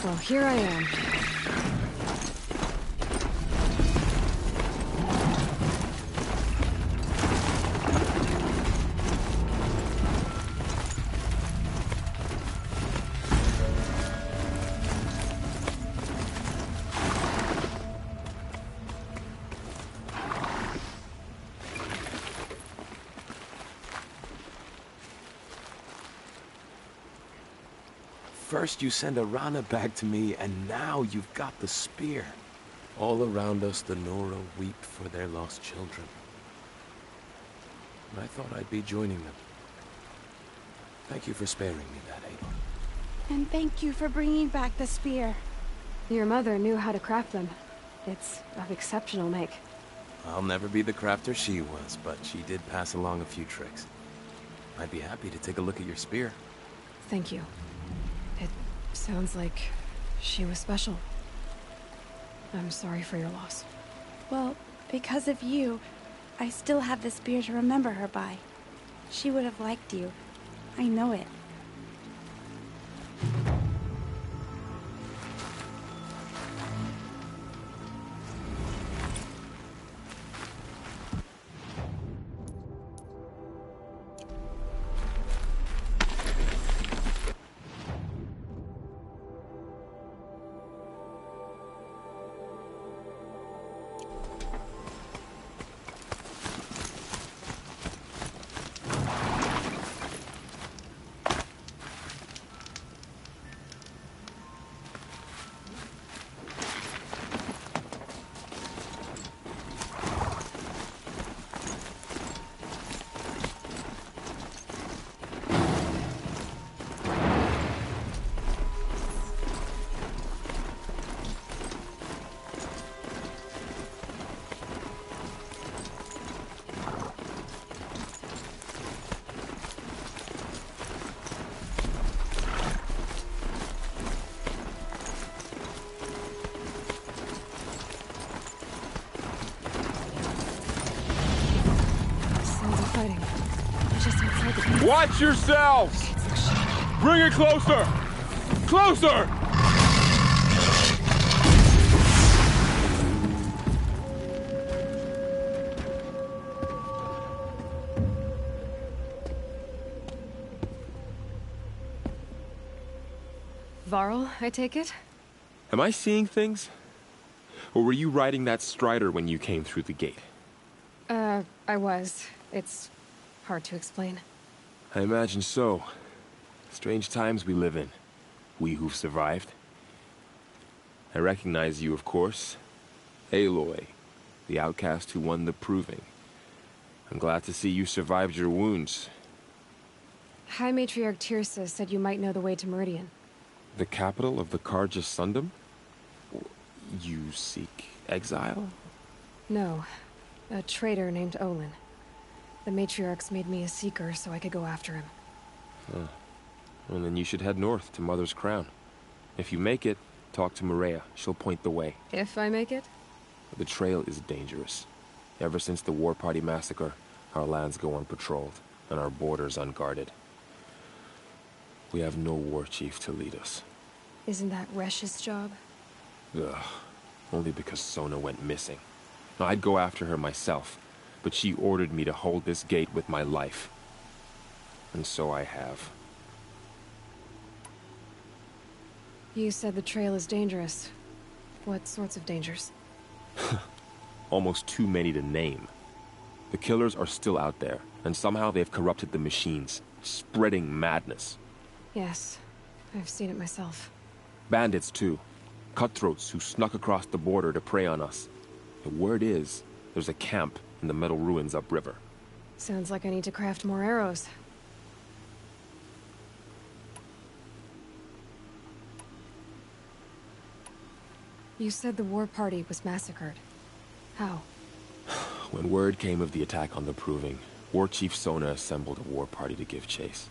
Well, here I am. First you send Arana back to me, and now you've got the spear. All around us the Nora weep for their lost children. And I thought I'd be joining them. Thank you for sparing me that, Aloy. And thank you for bringing back the spear. Your mother knew how to craft them. It's of exceptional make. I'll never be the crafter she was, but she did pass along a few tricks. I'd be happy to take a look at your spear. Thank you. It sounds like she was special. I'm sorry for your loss. Well, because of you, I still have the spear to remember her by. She would have liked you. I know it. Watch yourselves! Bring it closer! Closer! Varl, I take it? Am I seeing things? Or were you riding that strider when you came through the gate? I was. It's hard to explain. I imagine so. Strange times we live in. We who've survived. I recognize you, of course. Aloy, the outcast who won the proving. I'm glad to see you survived your wounds. High Matriarch Tirsa said you might know the way to Meridian. The capital of the Carja Sundom? You seek exile? No. A traitor named Olin. The Matriarchs made me a seeker so I could go after him. Well, then you should head north to Mother's Crown. If you make it, talk to Maria. She'll point the way. If I make it? The trail is dangerous. Ever since the War Party massacre, our lands go unpatrolled, and our borders unguarded. We have no war chief to lead us. Isn't that Resh's job? Ugh. Only because Sona went missing. Now, I'd go after her myself, but she ordered me to hold this gate with my life. And so I have. You said the trail is dangerous. What sorts of dangers? Almost too many to name. The killers are still out there, and somehow they've corrupted the machines, spreading madness. Yes, I've seen it myself. Bandits, too. Cutthroats who snuck across the border to prey on us. The word is, there's a camp in the metal ruins upriver. Sounds like I need to craft more arrows. You said the war party was massacred. How? When word came of the attack on the Proving, War Chief Sona assembled a war party to give chase.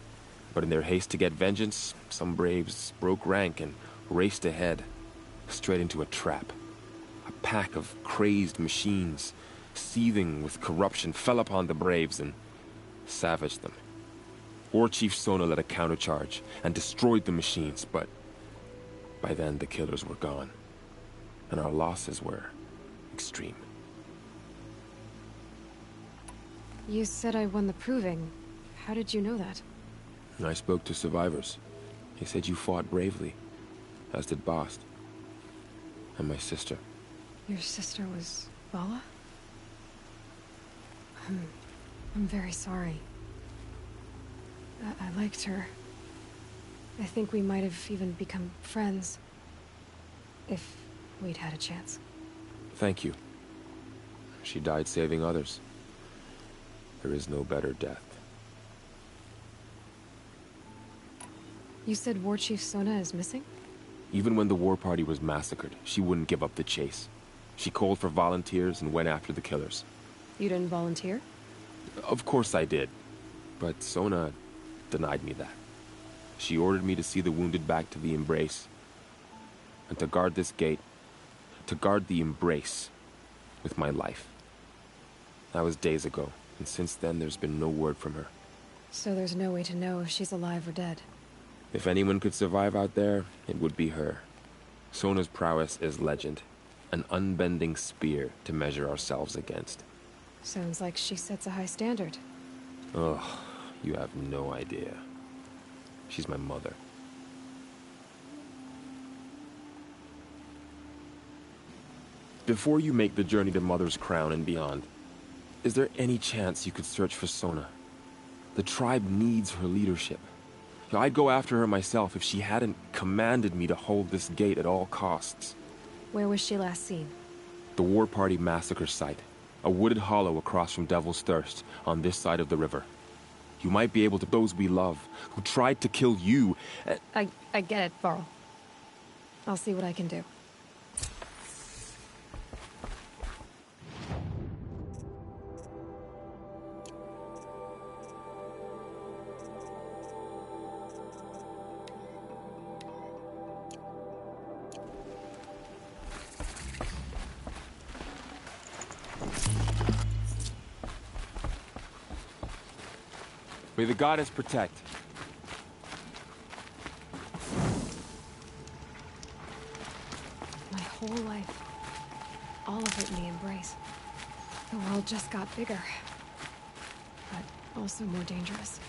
But in their haste to get vengeance, some braves broke rank and raced ahead, straight into a trap. A pack of crazed machines, seething with corruption, fell upon the braves and savaged them. War Chief Sona led a countercharge and destroyed the machines, but By then, the killers were gone, and our losses were extreme. You said I won the proving. How did you know that? I spoke to survivors. They said you fought bravely, as did Bast. And my sister. Your sister was Vala? I'm very sorry. I liked her. I think we might have even become friends. If we'd had a chance. Thank you. She died saving others. There is no better death. You said War Chief Sona is missing? Even when the war party was massacred, she wouldn't give up the chase. She called for volunteers and went after the killers. You didn't volunteer? Of course I did. But Sona denied me that. She ordered me to see the wounded back to the Embrace. And to guard this gate. To guard the Embrace. With my life. That was days ago. And since then, there's been no word from her. So there's no way to know if she's alive or dead. If anyone could survive out there, it would be her. Sona's prowess is legend. An unbending spear to measure ourselves against. Sounds like she sets a high standard. Ugh, you have no idea. She's my mother. Before you make the journey to Mother's Crown and beyond, is there any chance you could search for Sona? The tribe needs her leadership. I'd go after her myself if she hadn't commanded me to hold this gate at all costs. Where was she last seen? The War Party massacre site. A wooded hollow across from Devil's Thirst, on this side of the river. You might be able to those we love, who tried to kill you. I get it, Varl. I'll see what I can do. May the goddess protect. My whole life. All of it in the Embrace. The world just got bigger. But also more dangerous.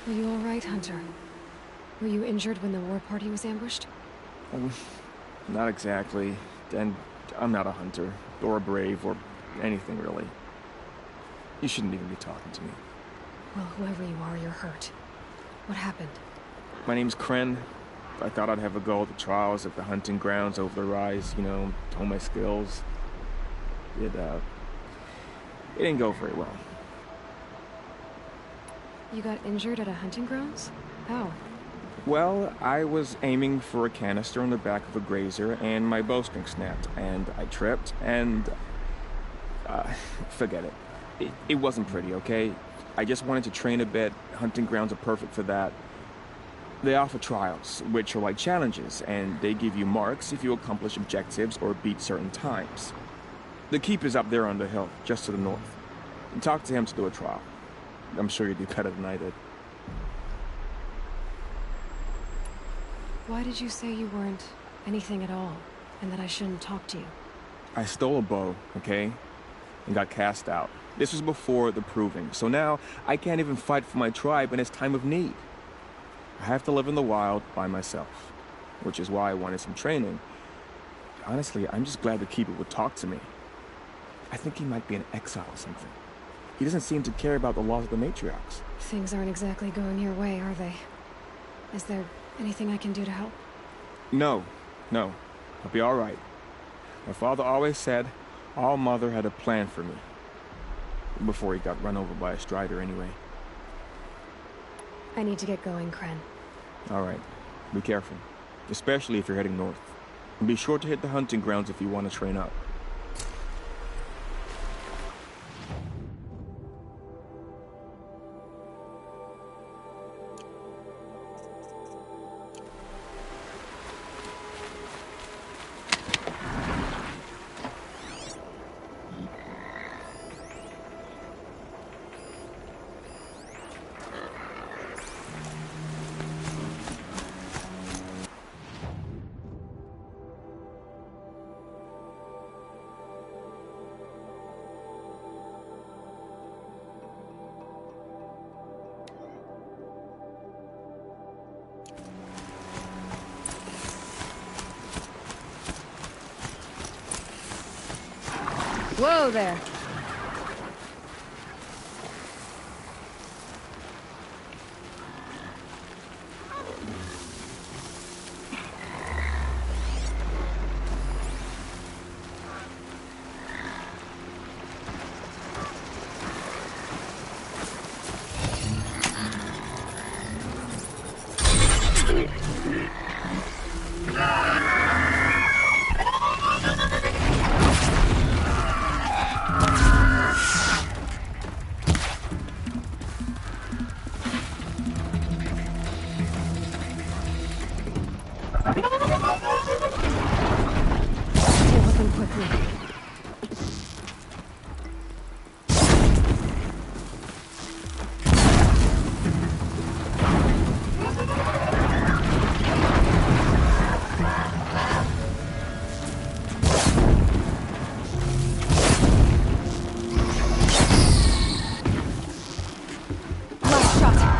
Are you all right, Hunter? Were you injured when the war party was ambushed? Not exactly. And I'm not a hunter, or a brave, or anything really. You shouldn't even be talking to me. Well, whoever you are, you're hurt. What happened? My name's Kren. I thought I'd have a go at the trials at the hunting grounds over the rise, you know, hone my skills. It didn't go very well. You got injured at a hunting grounds? How? Well, I was aiming for a canister on the back of a grazer, and my bowstring snapped, and I tripped, and... forget it. It wasn't pretty, okay? I just wanted to train a bit. Hunting grounds are perfect for that. They offer trials, which are like challenges, and they give you marks if you accomplish objectives or beat certain times. The keep is up there on the hill, just to the north. Talk to him to do a trial. I'm sure you'd do better than I did. Why did you say you weren't anything at all, and that I shouldn't talk to you? I stole a bow, okay? And got cast out. This was before the proving, so now I can't even fight for my tribe in its time of need. I have to live in the wild by myself, which is why I wanted some training. Honestly, I'm just glad the Keeper would talk to me. I think he might be in exile or something. He doesn't seem to care about the laws of the matriarchs. Things aren't exactly going your way, are they? Is there anything I can do to help? No. I'll be all right. My father always said All Mother had a plan for me. Before he got run over by a strider, anyway. I need to get going, Kren. All right. Be careful. Especially if you're heading north. And be sure to hit the hunting grounds if you want to train up. Whoa there! Deal with them quickly. Last shot.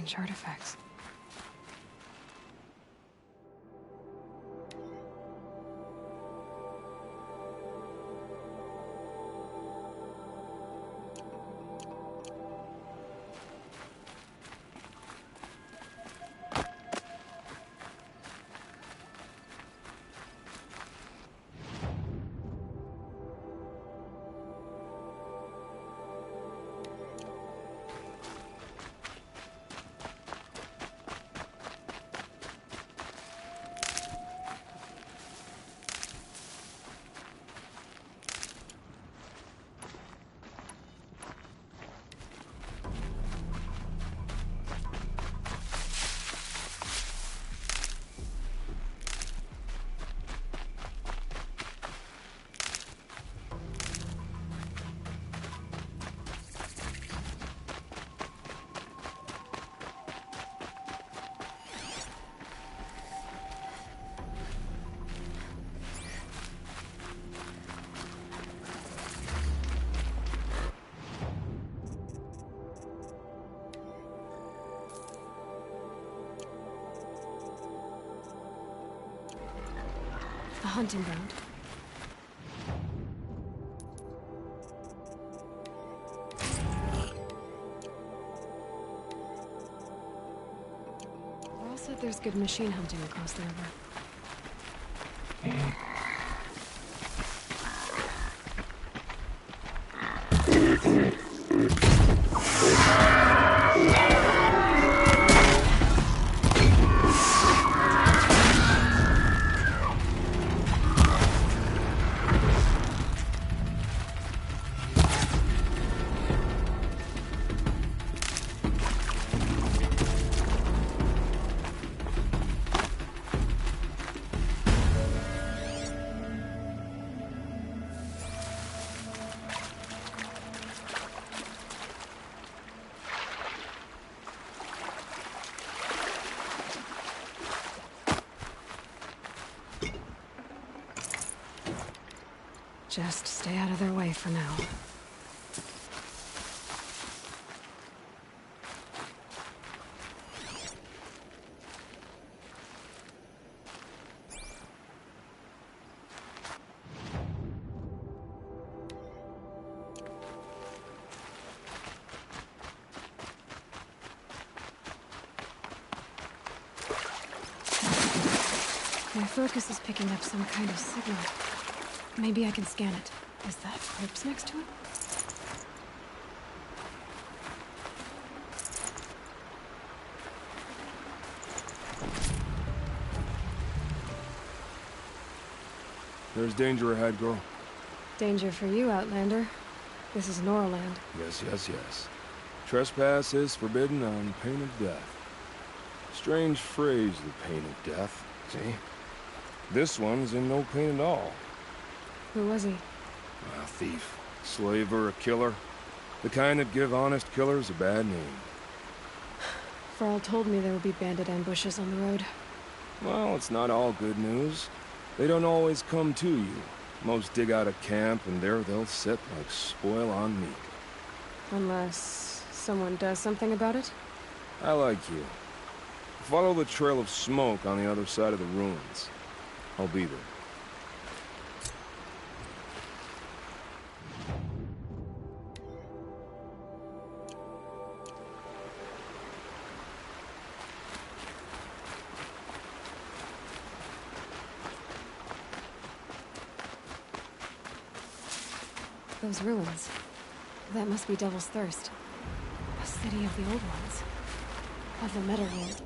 strange artifacts. A hunting ground. Earl said there's good machine hunting across the river. Just stay out of their way for now. My focus is picking up some kind of signal. Maybe I can scan it. Is that corpse next to it? There's danger ahead, girl. Danger for you, Outlander. This is Norland. Yes, yes, yes. Trespass is forbidden on pain of death. Strange phrase, the pain of death. See? This one's in no pain at all. Who was he? A thief, slaver, a killer. The kind that give honest killers a bad name. Farrell told me there would be bandit ambushes on the road. Well, it's not all good news. They don't always come to you. Most dig out a camp, and there they'll sit like spoil on meat. Unless someone does something about it? I like you. Follow the trail of smoke on the other side of the ruins. I'll be there. Those ruins. That must be Devil's Thirst. A city of the old ones. Of the Metal World.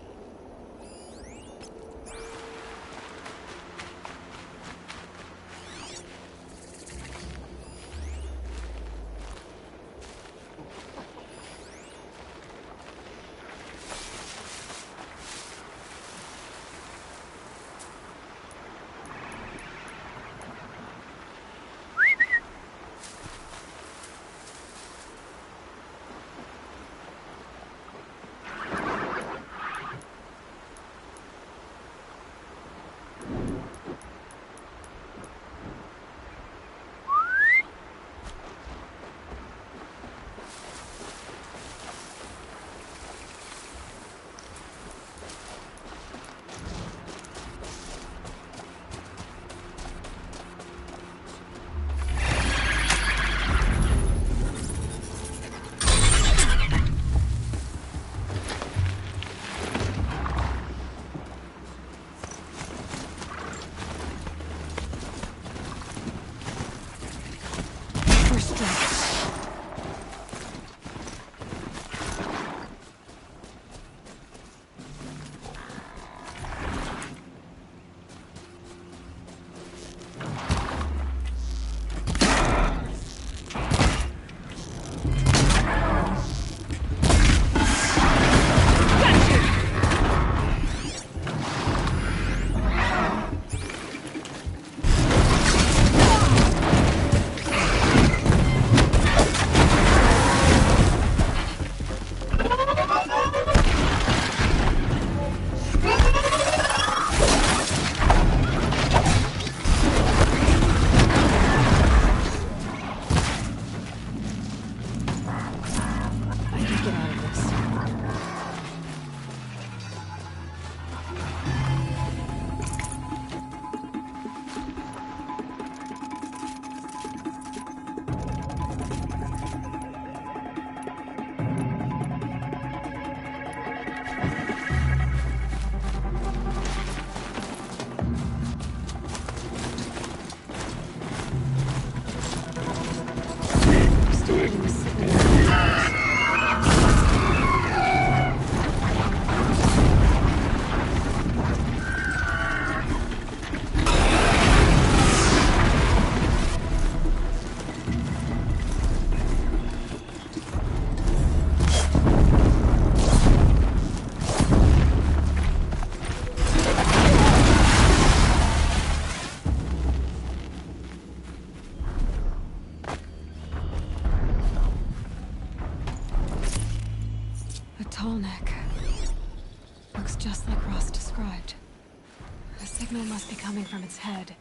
must be coming from its head.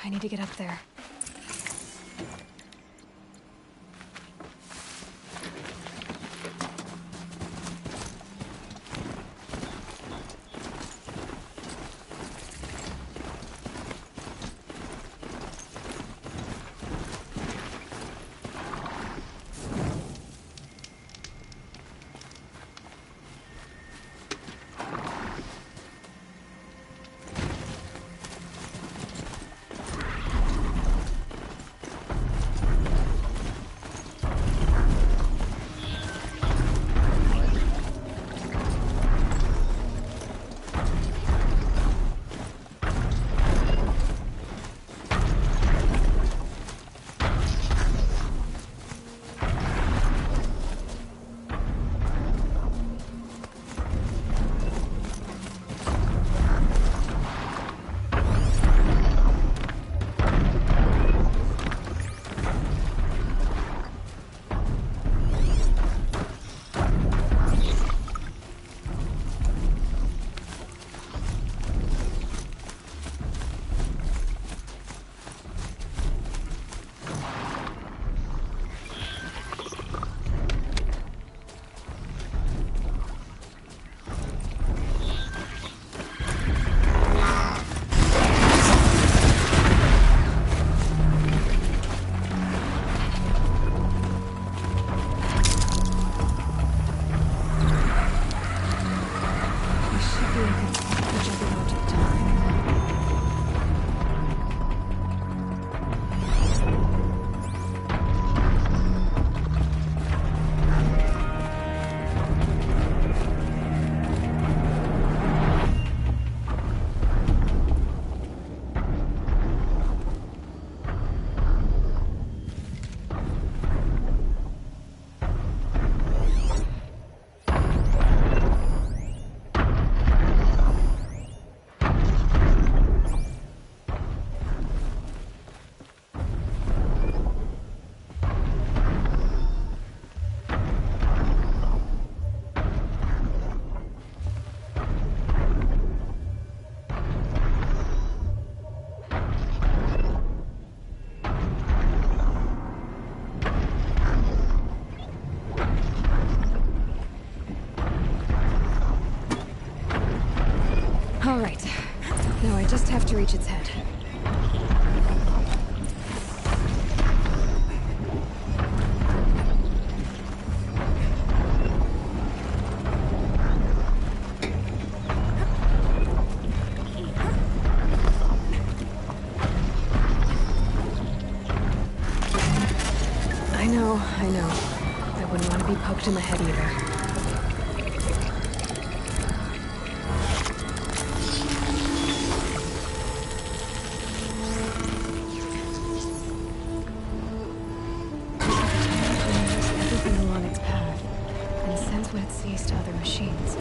I need to get up there. All right. Now I just have to reach its head. I know. I wouldn't want to be poked in the head either. What it sees to other machines.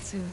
soon.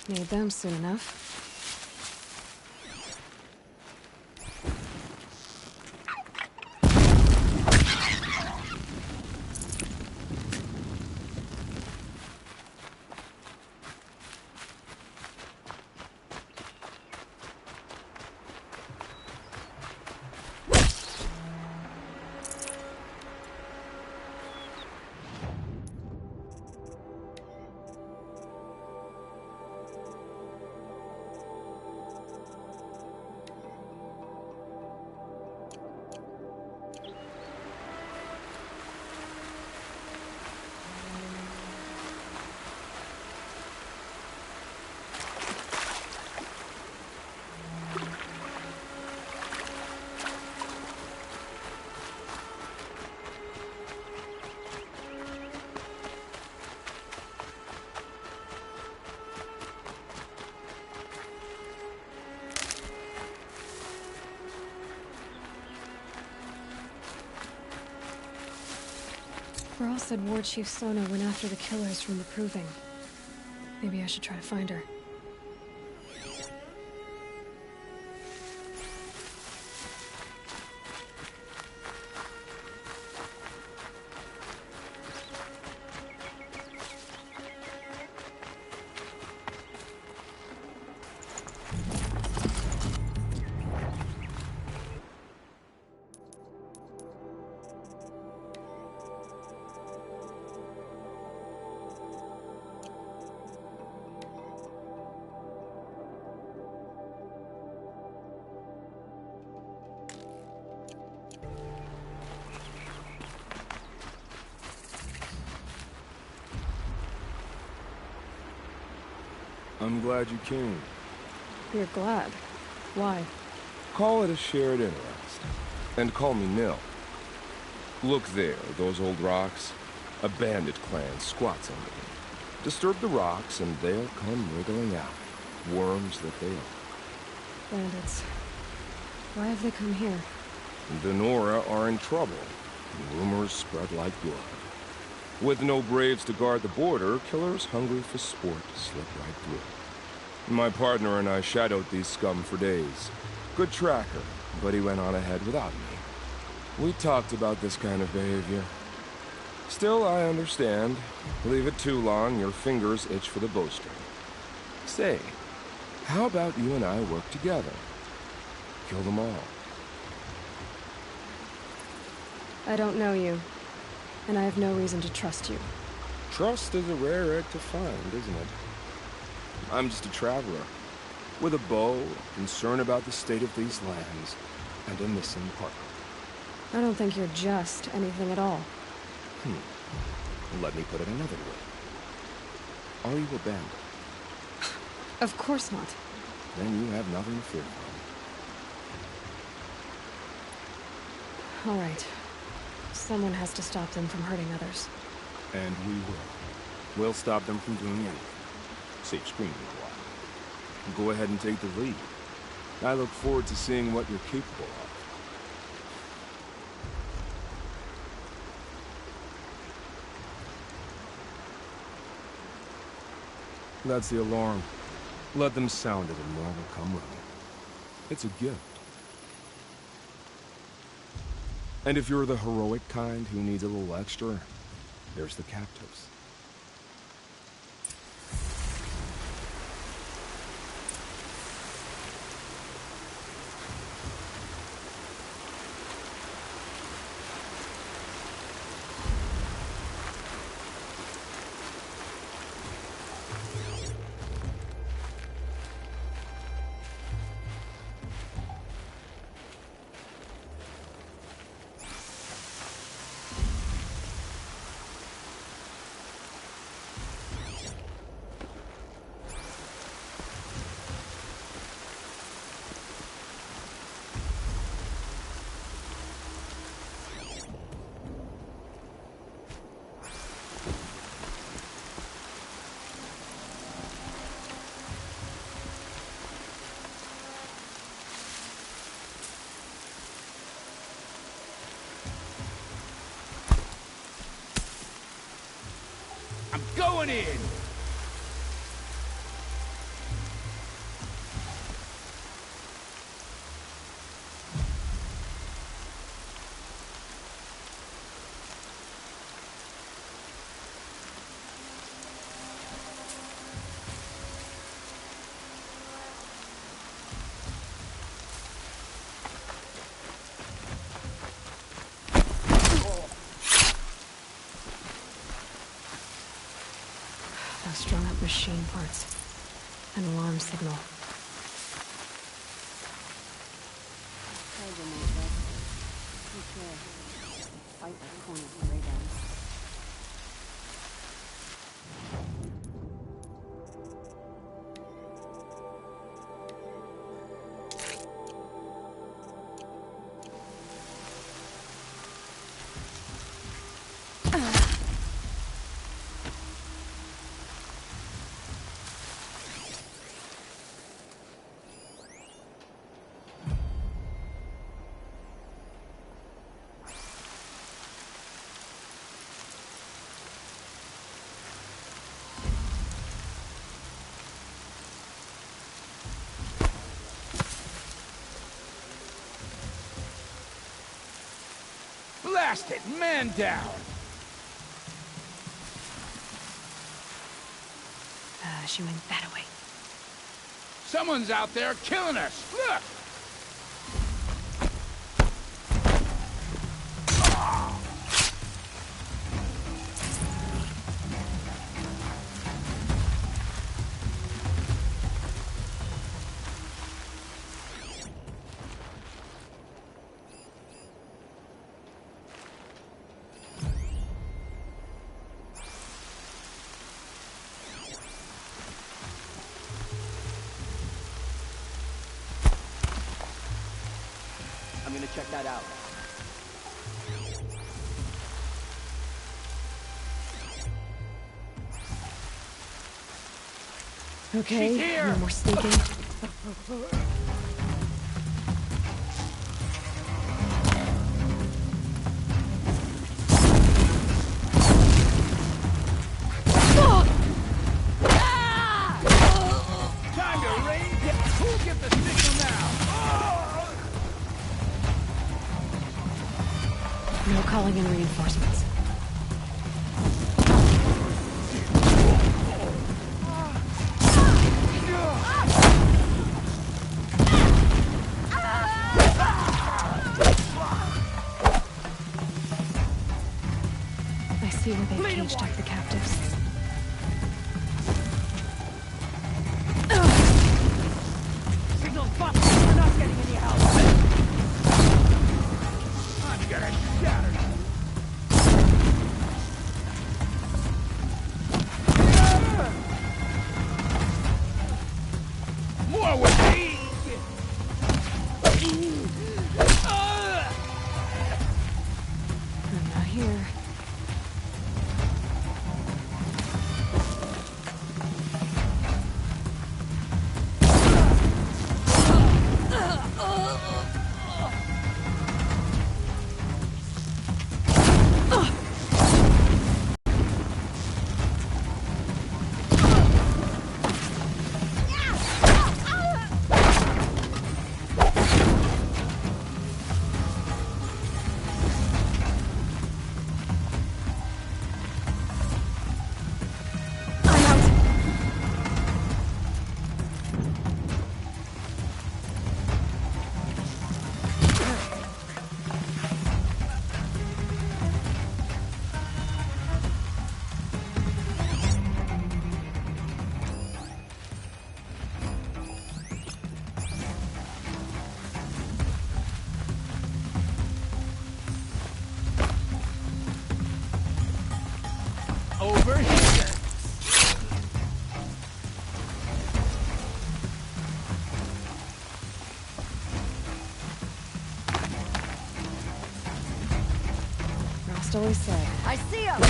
Need them soon enough. Rawl said Ward Chief Sona went after the killers from the Proving. Maybe I should try to find her. I'm glad you came. You're glad. Why? Call it a shared interest. And call me Nil. Look there, those old rocks. A bandit clan squats under them. Disturb the rocks and they'll come wriggling out. Worms that they are. Bandits. Why have they come here? The Nora are in trouble. Rumors spread like blood. With no braves to guard the border, killers hungry for sport slip right through. My partner and I shadowed these scum for days. Good tracker, but he went on ahead without me. We talked about this kind of behavior. Still, I understand. Leave it too long, your fingers itch for the bowstring. Say, how about you and I work together? Kill them all. I don't know you, and I have no reason to trust you. Trust is a rare egg to find, isn't it? I'm just a traveler, with a bow, concern about the state of these lands, and a missing partner. I don't think you're just anything at all. Let me put it another way. Are you abandoned? Of course not. Then you have nothing to fear from. All right. Someone has to stop them from hurting others. And we will. We'll stop them from doing anything. Save screaming a while. Go ahead and take the lead. I look forward to seeing what you're capable of. That's the alarm. Let them sound it and more will come running. It's a gift. And if you're the heroic kind who needs a little extra, there's the captives. Going in! Strung up machine parts. An alarm signal. Fight like corners of radar. Blast it! Man down! She went that way. Someone's out there killing us! Look! I'm gonna check that out. Okay, no more sneaking. Time to rain! Who'll get the signal now? No calling in reinforcements. I see where they've caged up the captives. Signal's fucked. We're not getting any help. I'm gonna shatter you! Over here. Rost always said. I see him!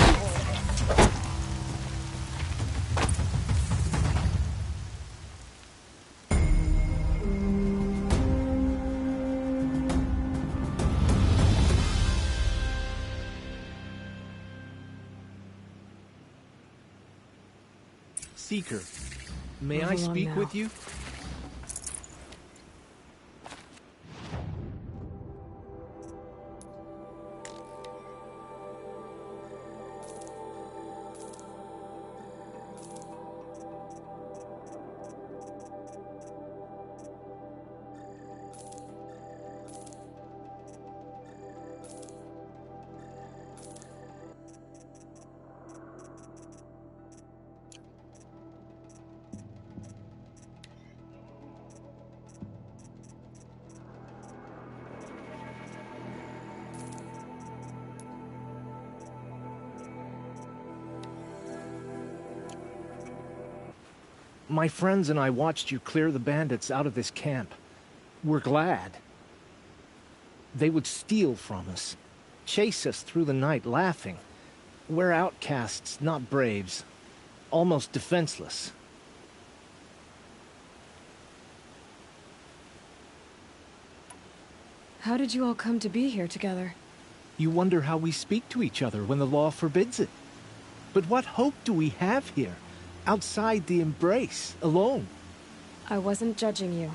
Seeker, may Move I along speak now. with you? My friends and I watched you clear the bandits out of this camp. We're glad. They would steal from us, chase us through the night laughing. We're outcasts, not braves. Almost defenseless. How did you all come to be here together? You wonder how we speak to each other when the law forbids it. But what hope do we have here, outside the embrace, alone? I wasn't judging you.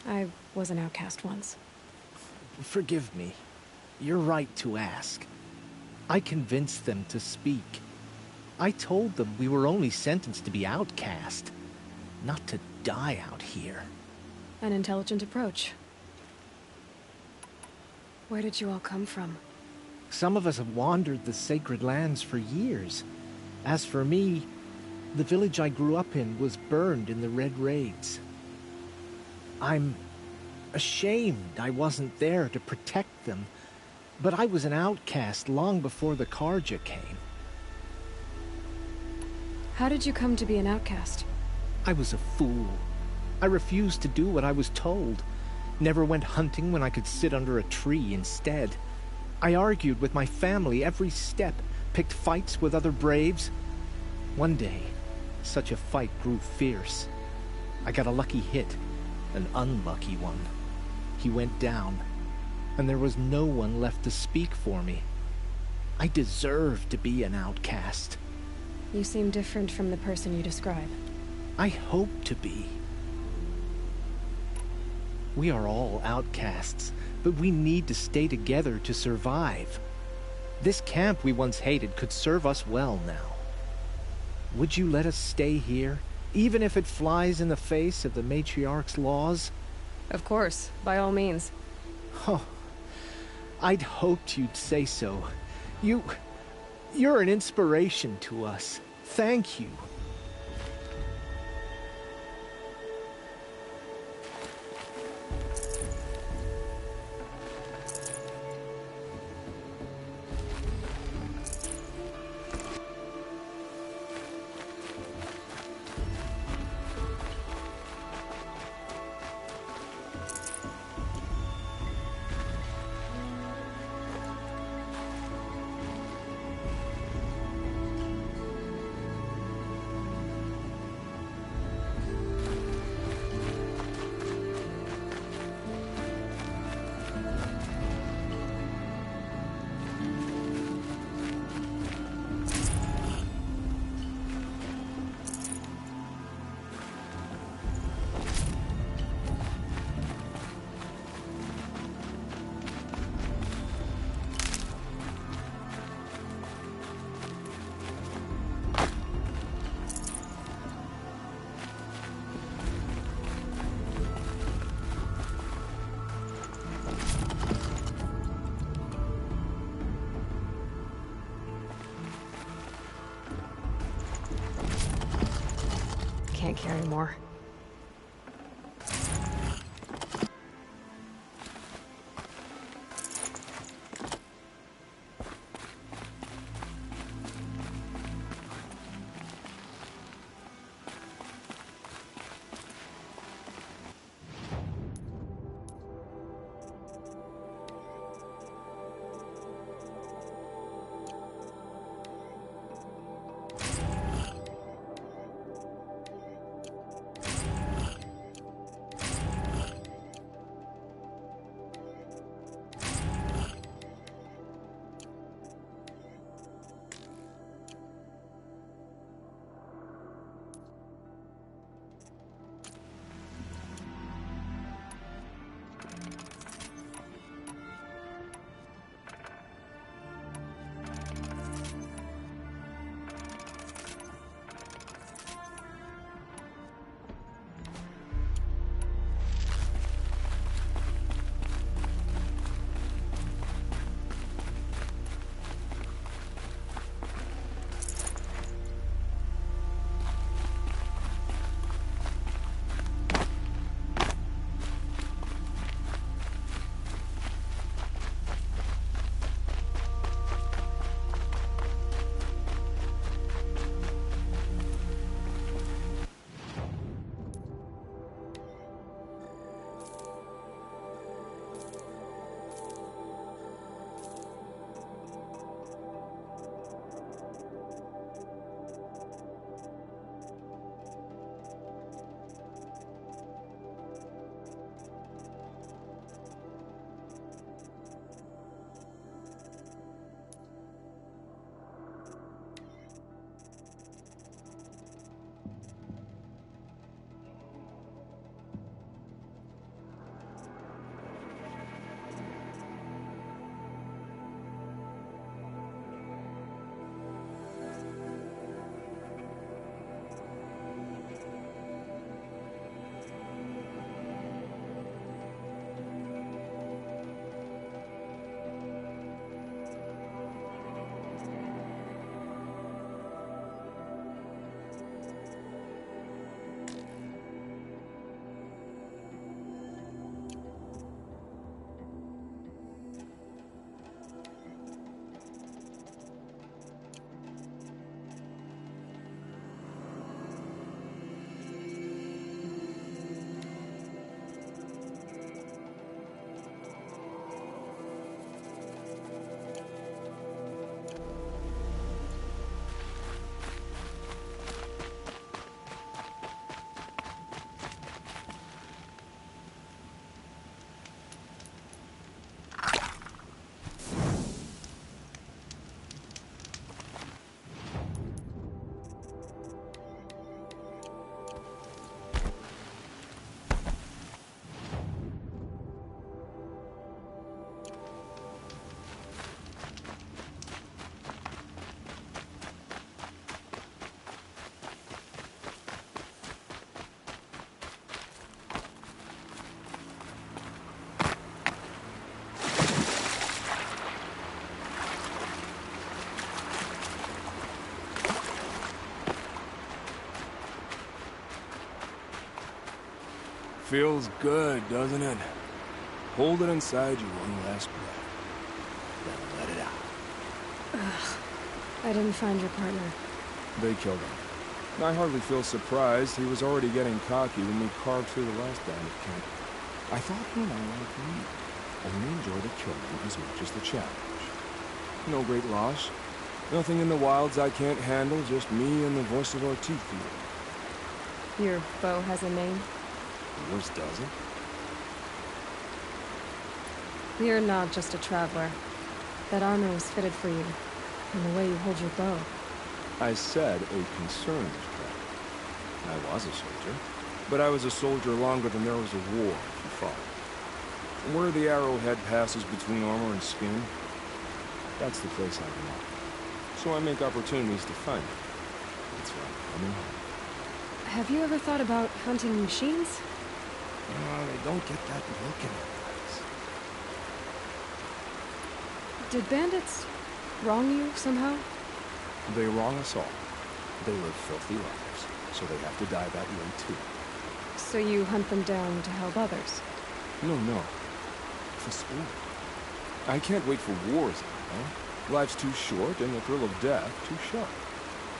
I was an outcast once. Forgive me. You're right to ask. I convinced them to speak. I told them we were only sentenced to be outcast, not to die out here. An intelligent approach. Where did you all come from? Some of us have wandered the sacred lands for years. As for me, the village I grew up in was burned in the Red Raids. I'm ashamed I wasn't there to protect them, but I was an outcast long before the Karja came. How did you come to be an outcast? I was a fool. I refused to do what I was told. Never went hunting when I could sit under a tree instead. I argued with my family every step, picked fights with other braves. One day, such a fight grew fierce. I got a lucky hit, an unlucky one. He went down, and there was no one left to speak for me. I deserved to be an outcast. You seem different from the person you describe. I hope to be. We are all outcasts, but we need to stay together to survive. This camp we once hated could serve us well now. Would you let us stay here, even if it flies in the face of the matriarch's laws? Of course, by all means. Oh, I'd hoped you'd say so. You're an inspiration to us. Thank you. Can't carry more. Feels good, doesn't it? Hold it inside you one last breath. Then let it out. I didn't find your partner. They killed him. I hardly feel surprised. He was already getting cocky when we carved through the last bandit camp. I thought he and I like me. Only enjoy the killing as much as the challenge. No great loss. Nothing in the wilds I can't handle, just me and the voice of our teeth here. Your bow has a name? Yours doesn't? You're not just a traveler. That armor was fitted for you, and the way you hold your bow. I said a concerned traveler. I was a soldier, but I was a soldier longer than there was a war, if you follow. Where the arrowhead passes between armor and skin, that's the place I belong. So I make opportunities to find it. That's why I'm coming home. Have you ever thought about hunting machines? I don't get that look in their eyes. Did bandits wrong you somehow? They wrong us all. They live filthy lives, so they have to die that way too. So you hunt them down to help others? No. For sport. I can't wait for wars, you know? Life's too short, and the thrill of death too sharp.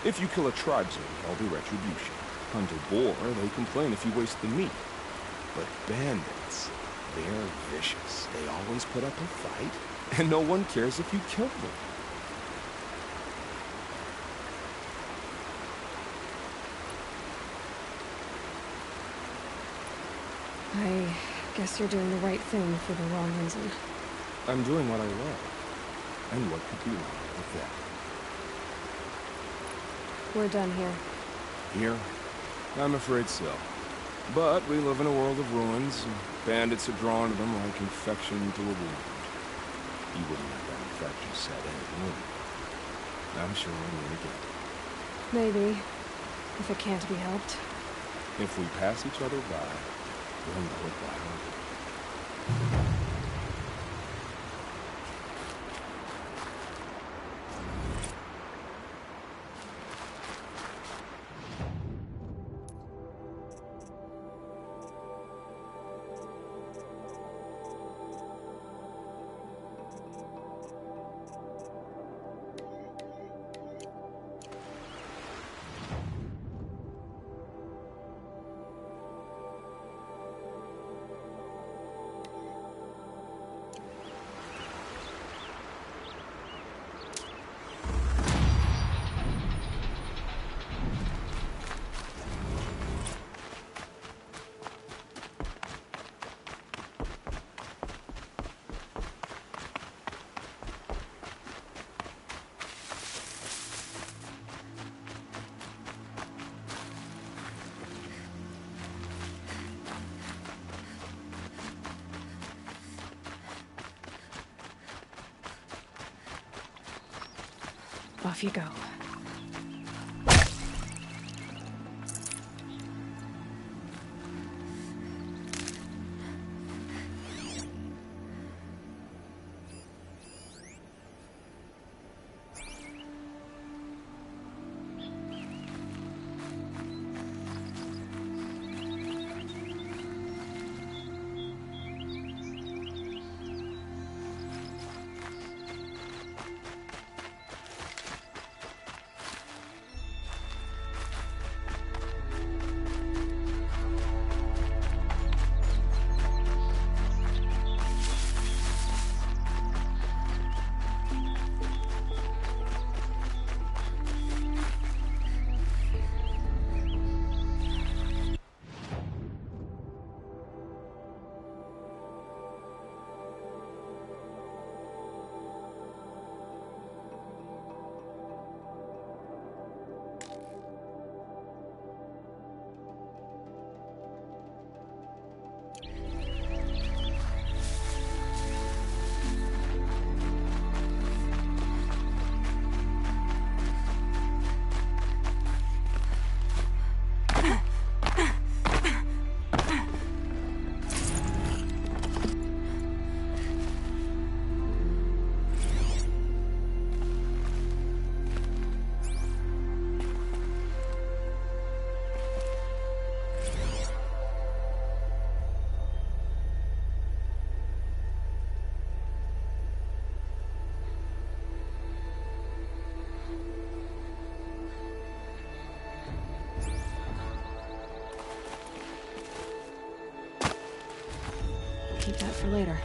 If you kill a tribesman, there'll be retribution. Hunt a boar, they complain if you waste the meat. But bandits, they're vicious. They always put up a fight, and no one cares if you kill them. I guess you're doing the right thing for the wrong reason. I'm doing what I love. And what could be wrong with that? We're done here. Here? I'm afraid so. But we live in a world of ruins, and bandits are drawn to them like infection to a wound. You wouldn't let that infection set in, would you? I'm sure we'll meet again. Maybe. If it can't be helped. If we pass each other by, we'll know it by heart. Off you go. for later.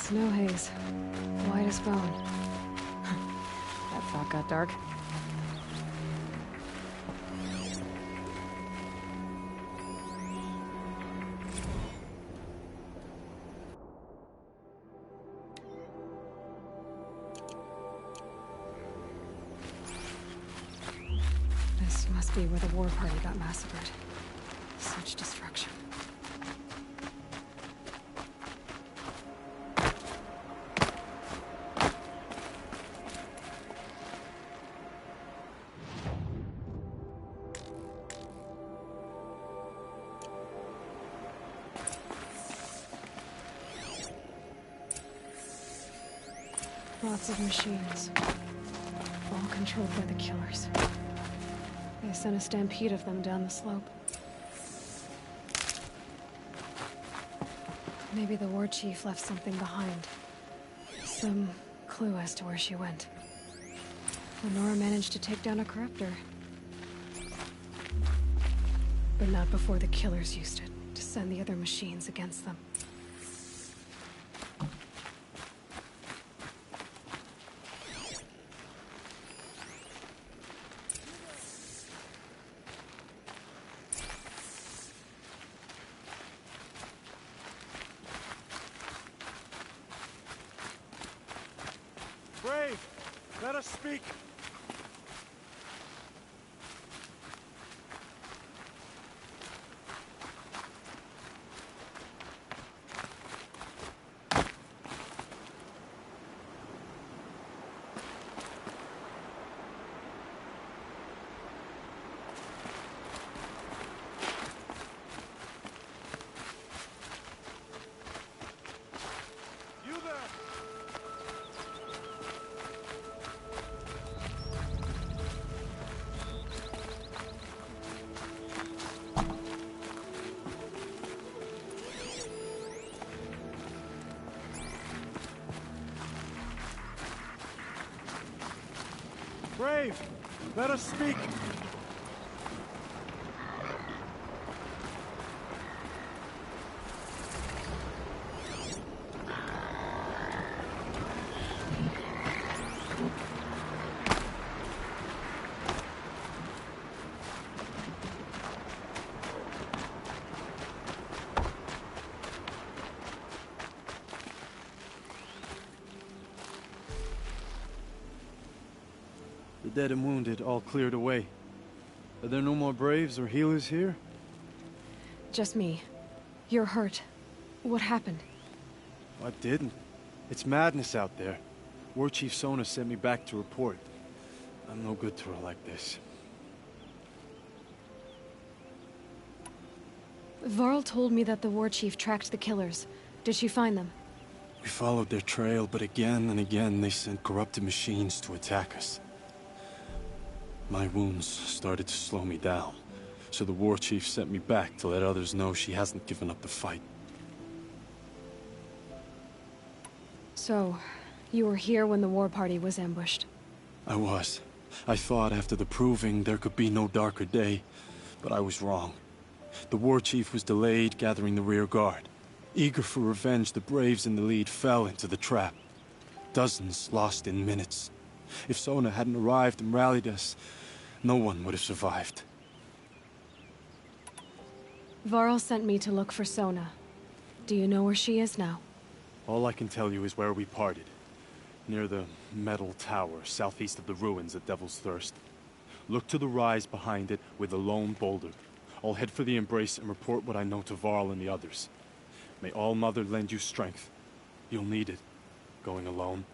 Snow haze. White as bone. That thought got dark. This must be where the war party got massacred. Such destruction. Lots of machines. All controlled by the killers. They sent a stampede of them down the slope. Maybe the war chief left something behind. Some clue as to where she went. Lenora managed to take down a corruptor. But not before the killers used it to send the other machines against them. Brave, let us speak. Brave, let us speak. The dead and wounded all cleared away. Are there no more Braves or healers here? Just me. You're hurt. What happened? I didn't. It's madness out there. War Chief Sona sent me back to report. I'm no good to her like this. Varl told me that the war chief tracked the killers. Did she find them? We followed their trail, but again and again they sent corrupted machines to attack us. My wounds started to slow me down, so the war chief sent me back to let others know she hasn't given up the fight. So, you were here when the war party was ambushed? I was. I thought after the proving there could be no darker day, but I was wrong. The war chief was delayed gathering the rear guard. Eager for revenge, the Braves in the lead fell into the trap. Dozens lost in minutes. If Sona hadn't arrived and rallied us, no one would have survived. Varl sent me to look for Sona. Do you know where she is now? All I can tell you is where we parted. Near the metal tower, southeast of the ruins at Devil's Thirst. Look to the rise behind it with a lone boulder. I'll head for the embrace and report what I know to Varl and the others. May All Mother lend you strength. You'll need it, going alone.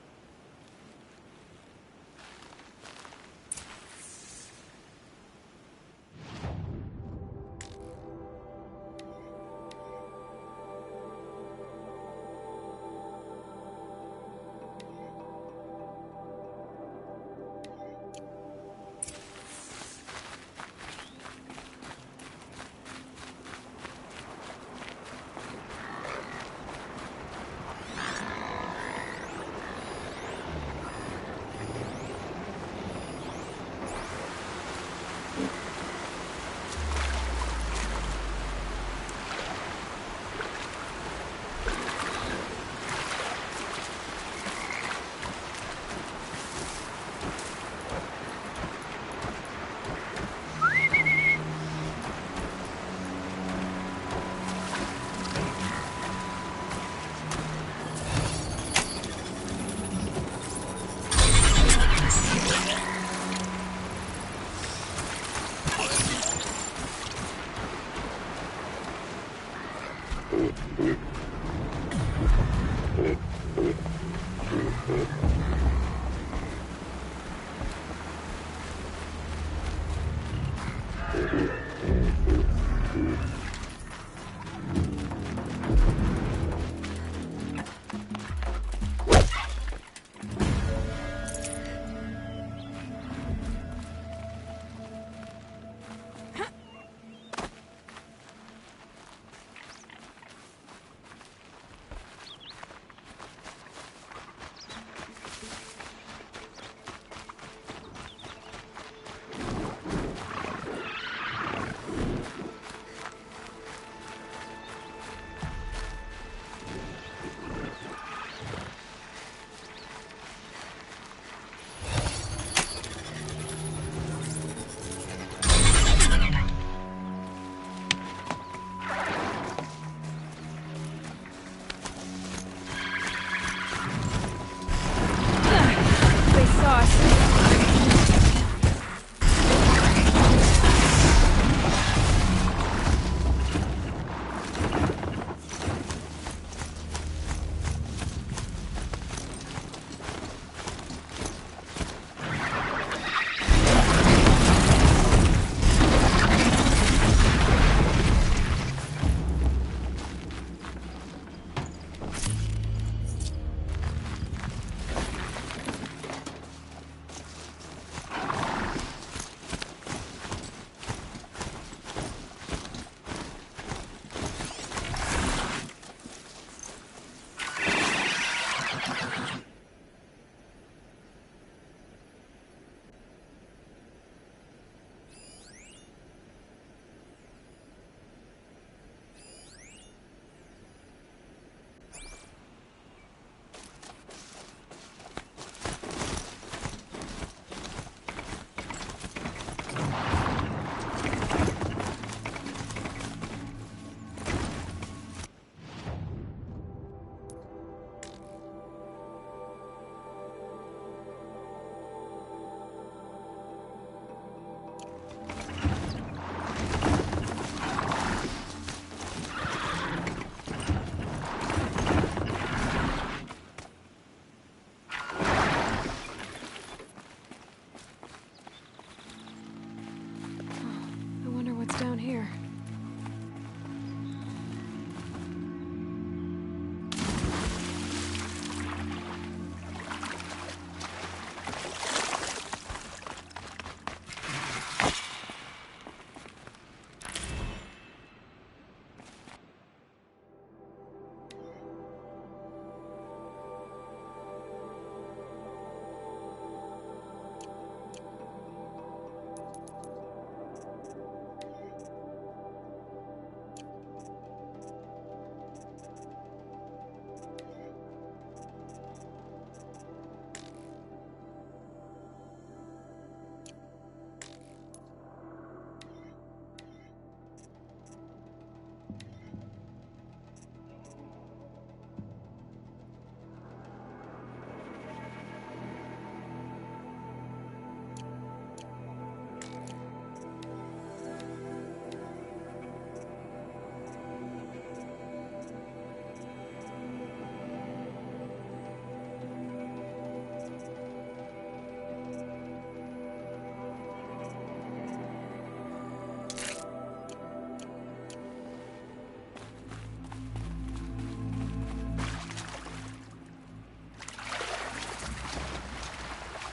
what's down here.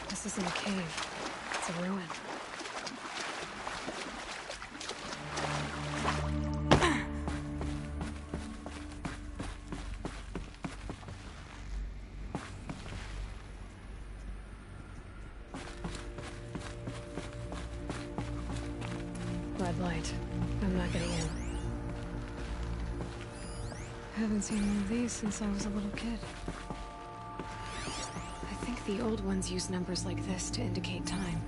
This isn't a cave. It's a ruin. Red light. I'm not getting in. Haven't seen one of these since I was a little kid. I think the old ones use numbers like this to indicate time.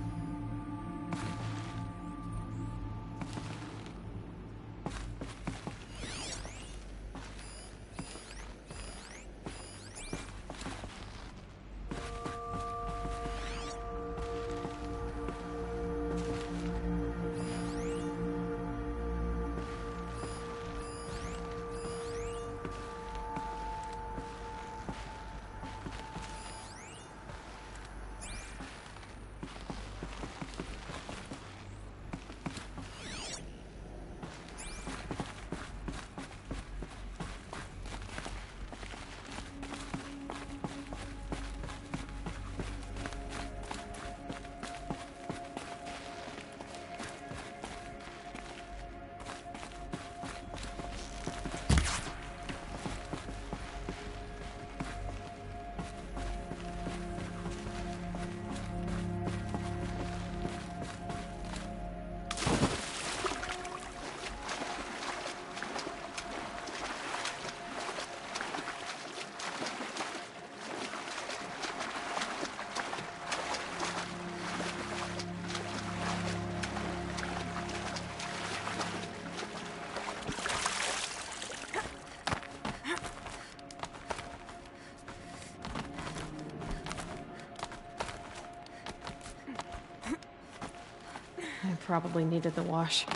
I probably needed the wash.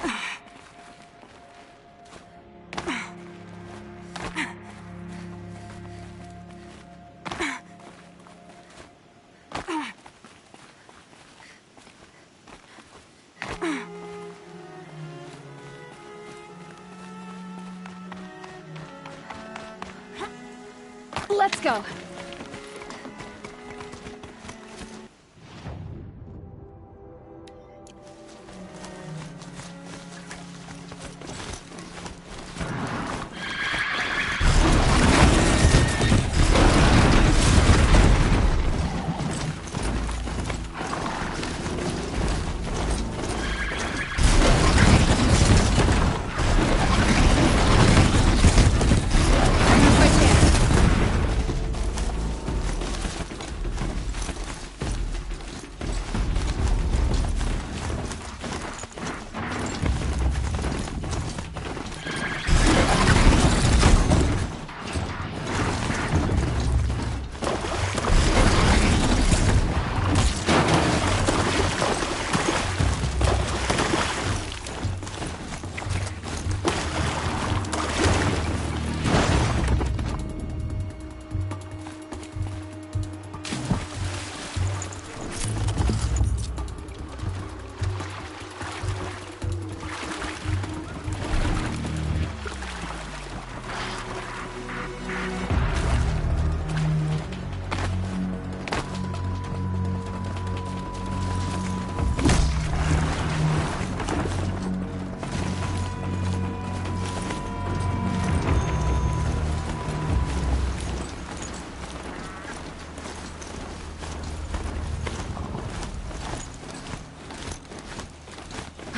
Let's go.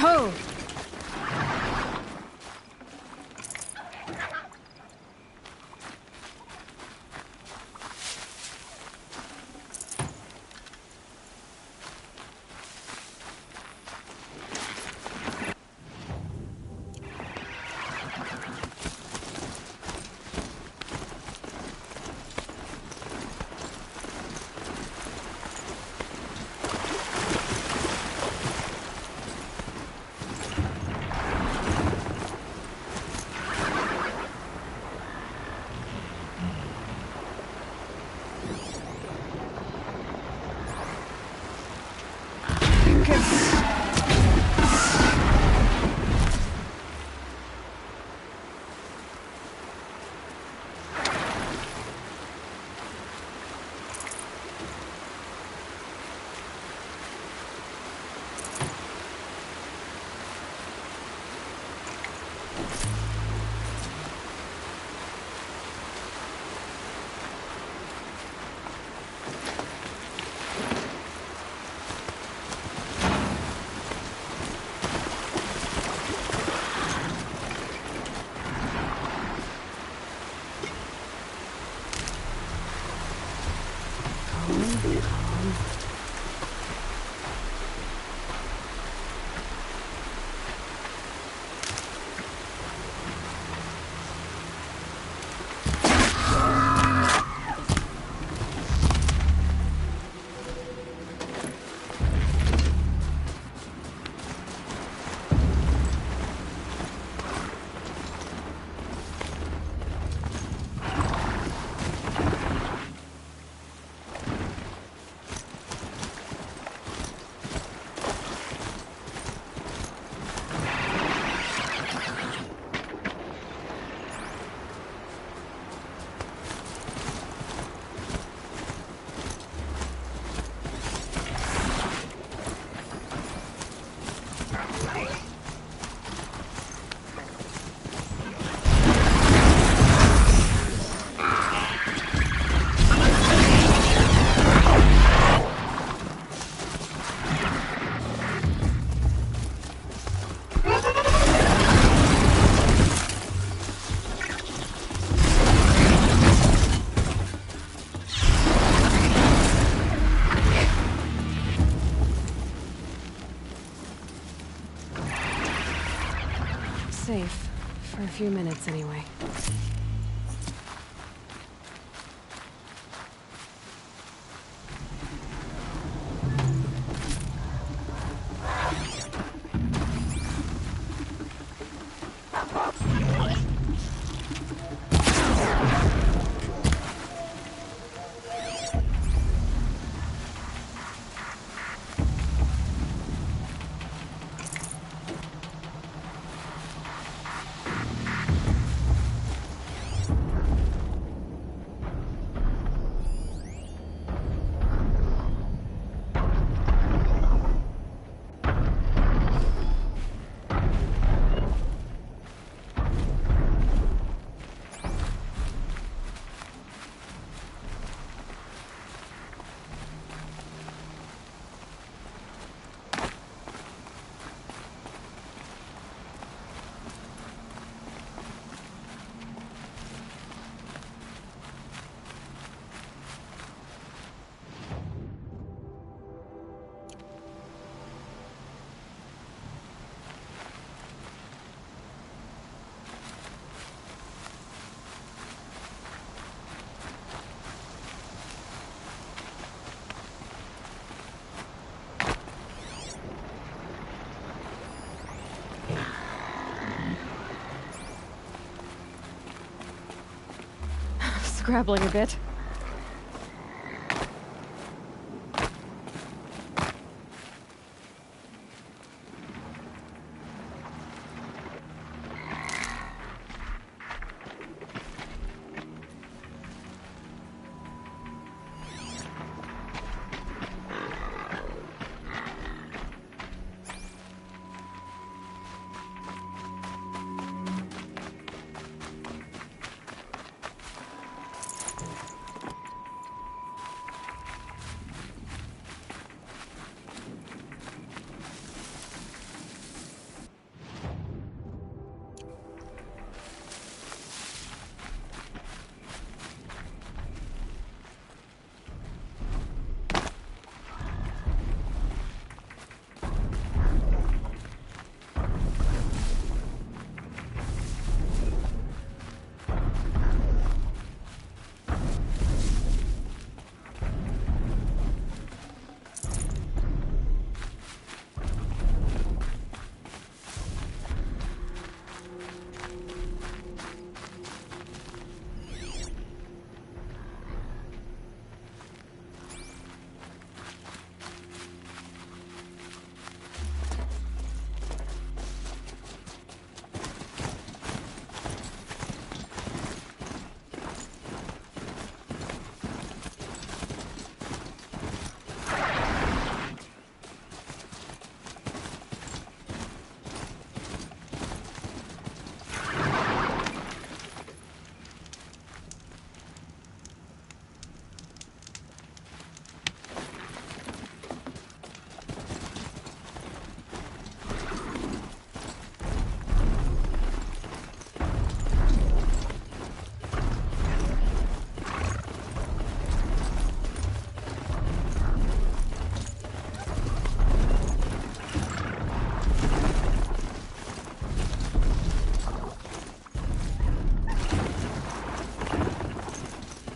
Ho! Safe. For a few minutes, anyway. Scrabbling a bit.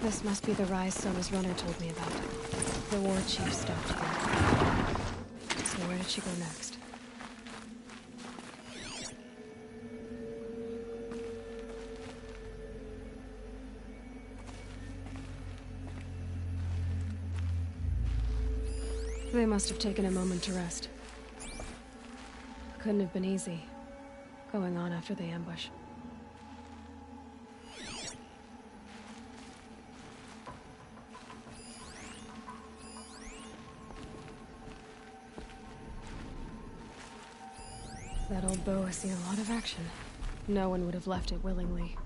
This must be the rise Sona's runner told me about. The war chief stopped there. So where did she go next? They must have taken a moment to rest. Couldn't have been easy, going on after the ambush. That old bow has seen a lot of action. No one would have left it willingly.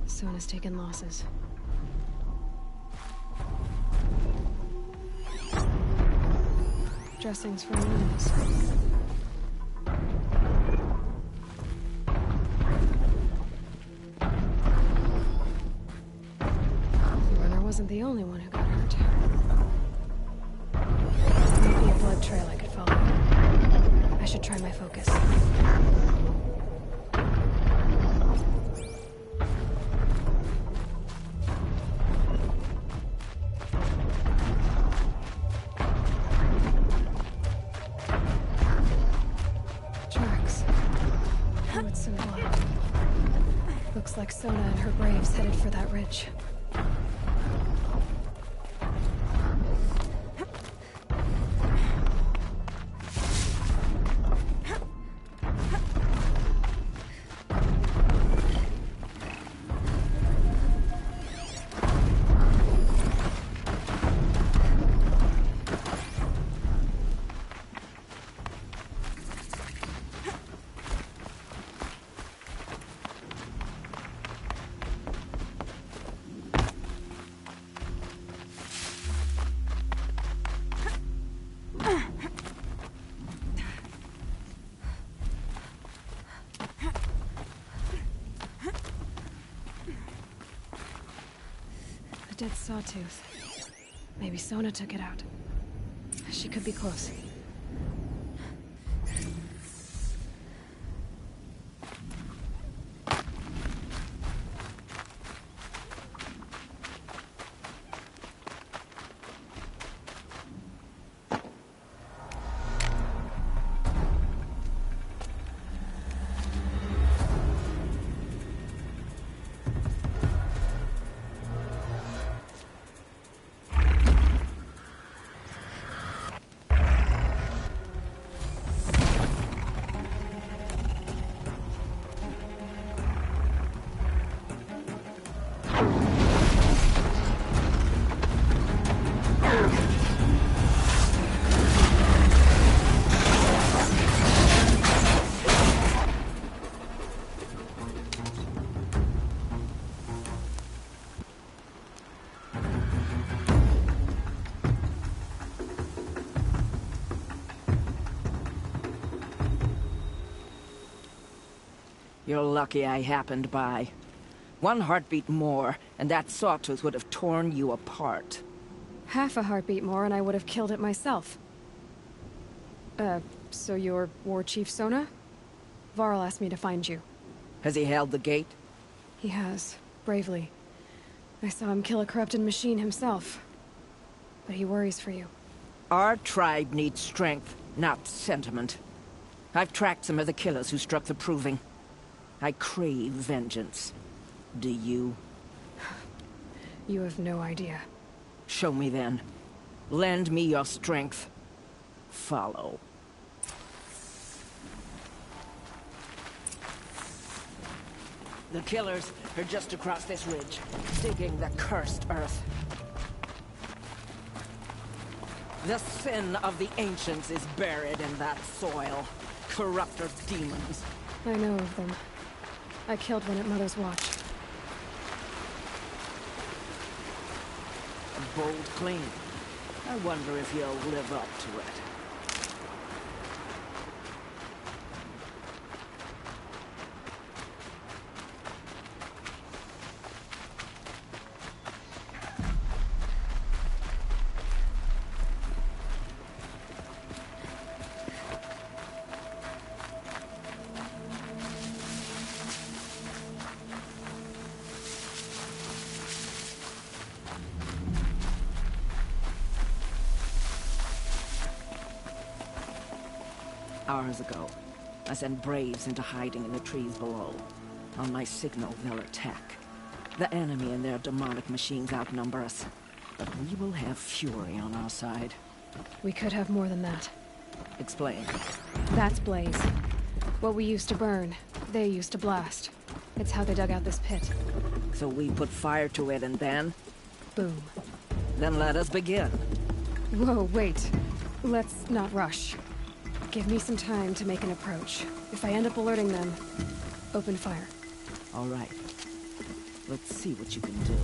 Sona's taken losses. Dressings for wounds. The runner wasn't the only one who got hurt. Maybe a blood trail I could follow. I should try my focus. Looks like Sona and her braves headed for that ridge. Dead sawtooth. Maybe Sona took it out. She could be close. You're lucky I happened by. One heartbeat more, and that sawtooth would have torn you apart. Half a heartbeat more and I would have killed it myself. So you're War Chief Sona? Varl asked me to find you. Has he held the gate? He has, bravely. I saw him kill a corrupted machine himself. But he worries for you. Our tribe needs strength, not sentiment. I've tracked some of the killers who struck the Proving. I crave vengeance. Do you? You have no idea. Show me then. Lend me your strength. Follow. The killers are just across this ridge, digging the cursed earth. The sin of the ancients is buried in that soil. Corrupter demons. I know of them. I killed one at Mother's Watch. A bold claim. I wonder if you'll live up to it. Hours ago, I sent Braves into hiding in the trees below. On my signal, they'll attack. The enemy and their demonic machines outnumber us, but we will have fury on our side. We could have more than that. Explain. That's Blaze. What we used to burn, they used to blast. It's how they dug out this pit. So we put fire to it and then? Boom. Then let us begin. Whoa, wait. Let's not rush. Give me some time to make an approach. If I end up alerting them, open fire. All right. Let's see what you can do.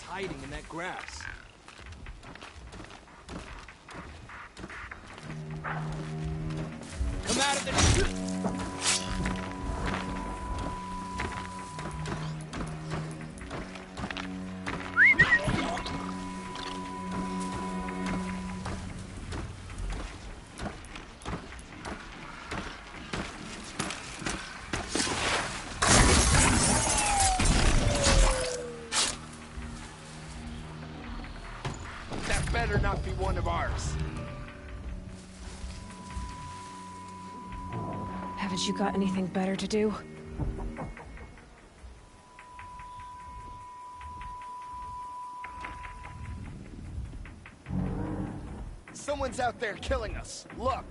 Hiding in that grass. Come out of the... Better not be one of ours. Haven't you got anything better to do? Someone's out there killing us. Look.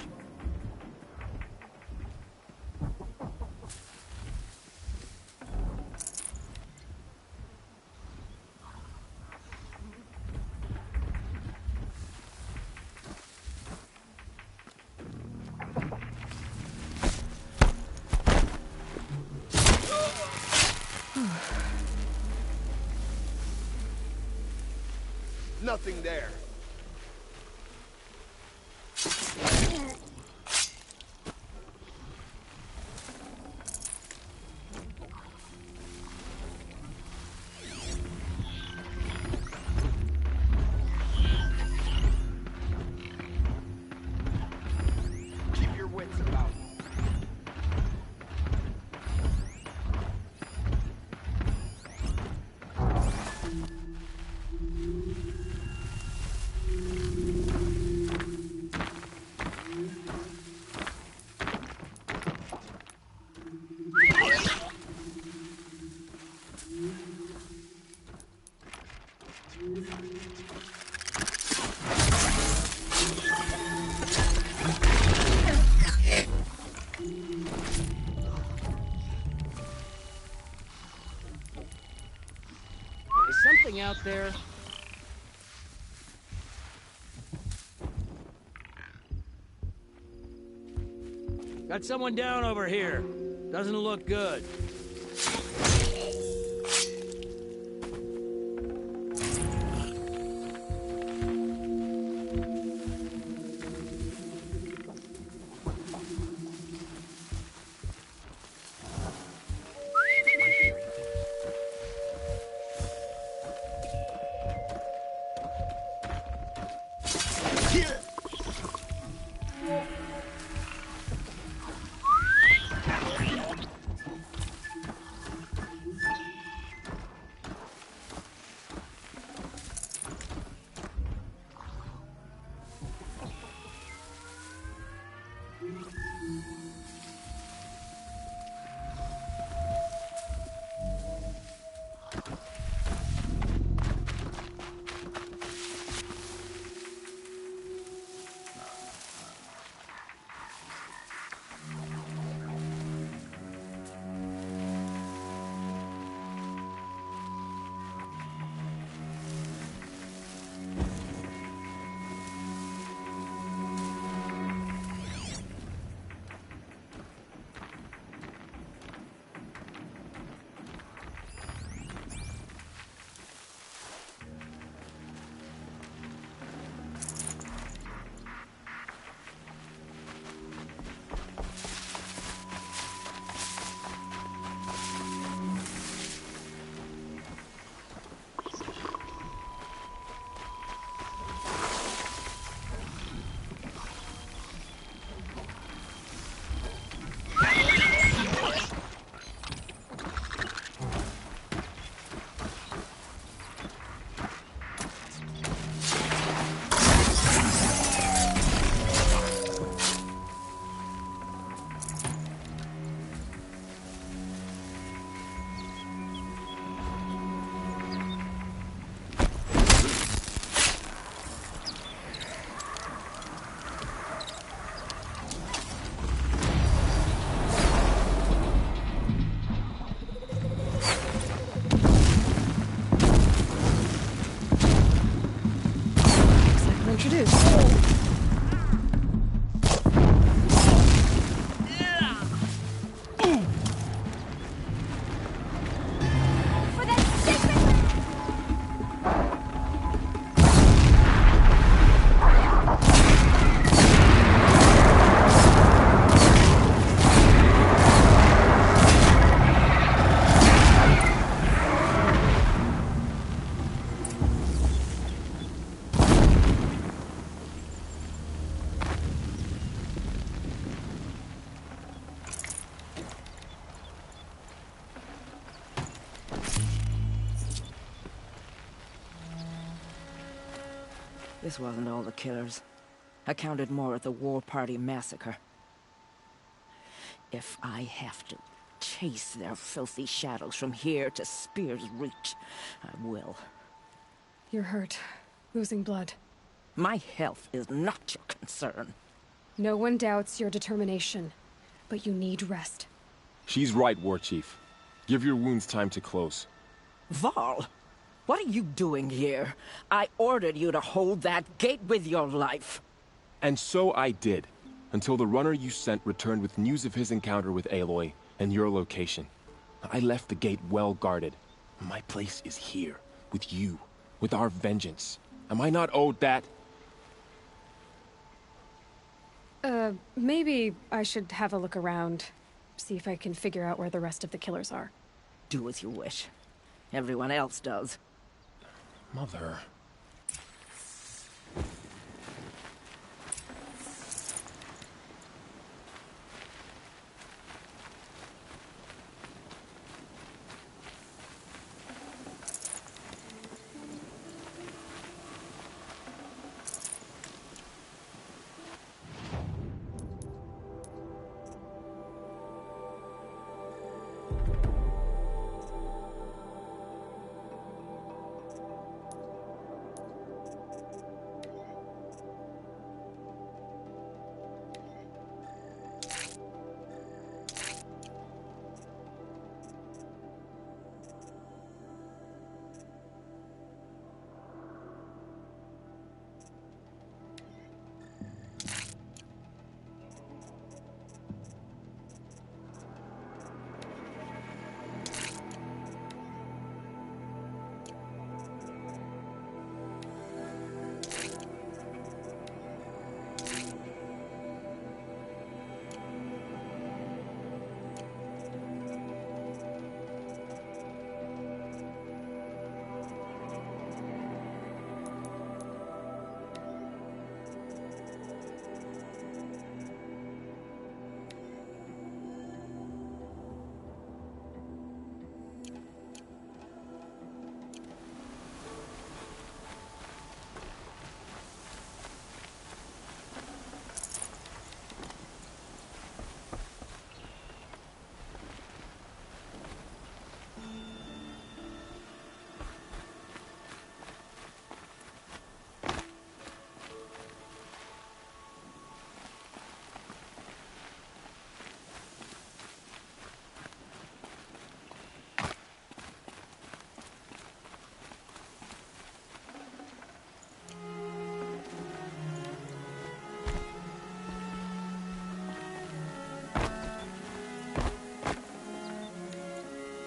Nothing there. Keep your wits about. Is something out there? Got someone down over here. Doesn't look good. This wasn't all the killers. I counted more at the War Party massacre. If I have to chase their filthy shadows from here to Spear's Reach, I will. You're hurt. Losing blood. My health is not your concern. No one doubts your determination, but you need rest. She's right, War Chief. Give your wounds time to close. Varl, what are you doing here? I ordered you to hold that gate with your life. And so I did, until the runner you sent returned with news of his encounter with Aloy and your location. I left the gate well guarded. My place is here, with you, with our vengeance. Am I not owed that? Maybe I should have a look around. See if I can figure out where the rest of the killers are. Do as you wish. Everyone else does. Mother...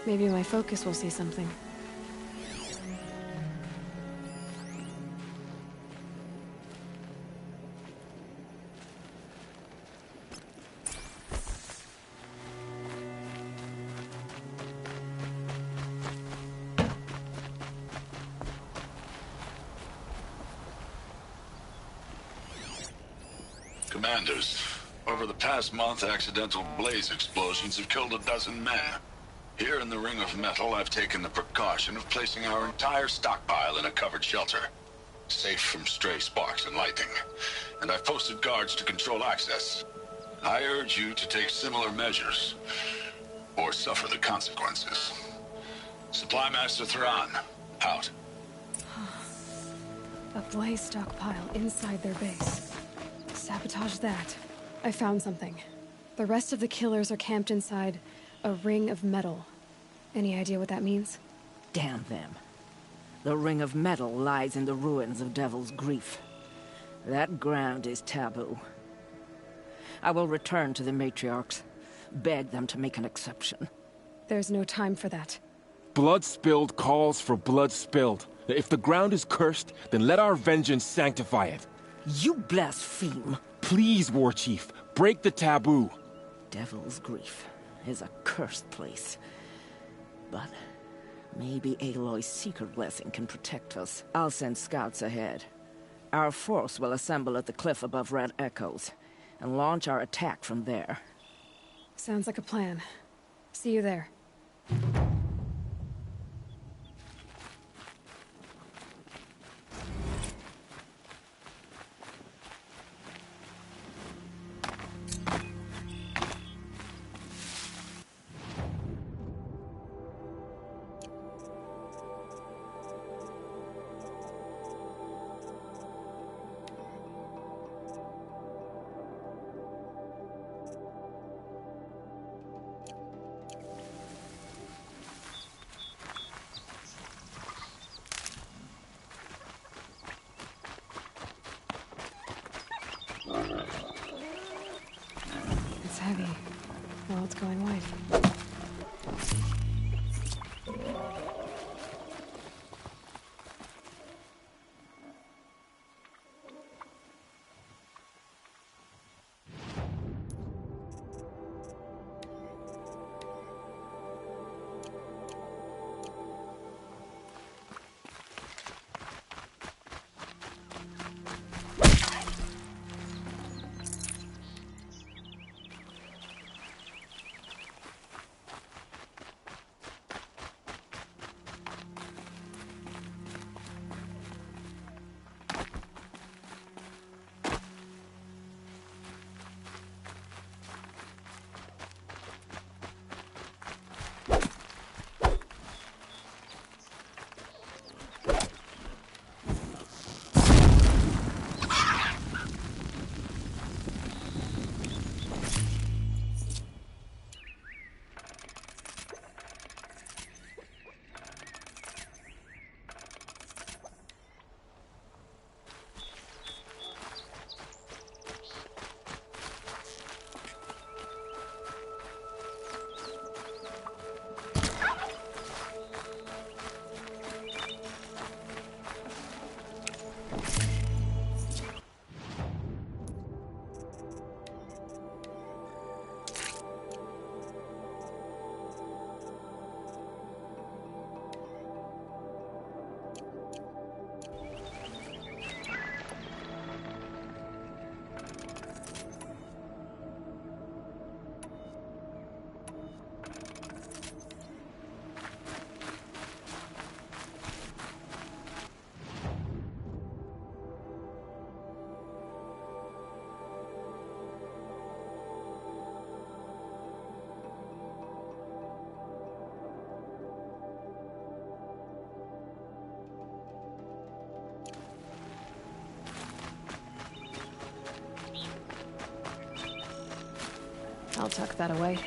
Maybe my focus will see something. Commanders, over the past month, accidental blaze explosions have killed a dozen men. Here in the Ring of Metal, I've taken the precaution of placing our entire stockpile in a covered shelter, safe from stray sparks and lightning. And I've posted guards to control access. I urge you to take similar measures, or suffer the consequences. Supply Master Thran, out. A blaze stockpile inside their base. Sabotage that. I found something. The rest of the killers are camped inside a ring of metal. Any idea what that means? Damn them. The Ring of Metal lies in the ruins of Devil's Grief. That ground is taboo. I will return to the matriarchs, beg them to make an exception. There's no time for that. Blood spilled calls for blood spilled. If the ground is cursed, then let our vengeance sanctify it. You blaspheme. Please, War Chief, break the taboo. Devil's Grief is a cursed place. But maybe Aloy's secret blessing can protect us. I'll send scouts ahead. Our force will assemble at the cliff above Red Echoes, and launch our attack from there. Sounds like a plan. See you there. Well, it's going white. I'll tuck that away.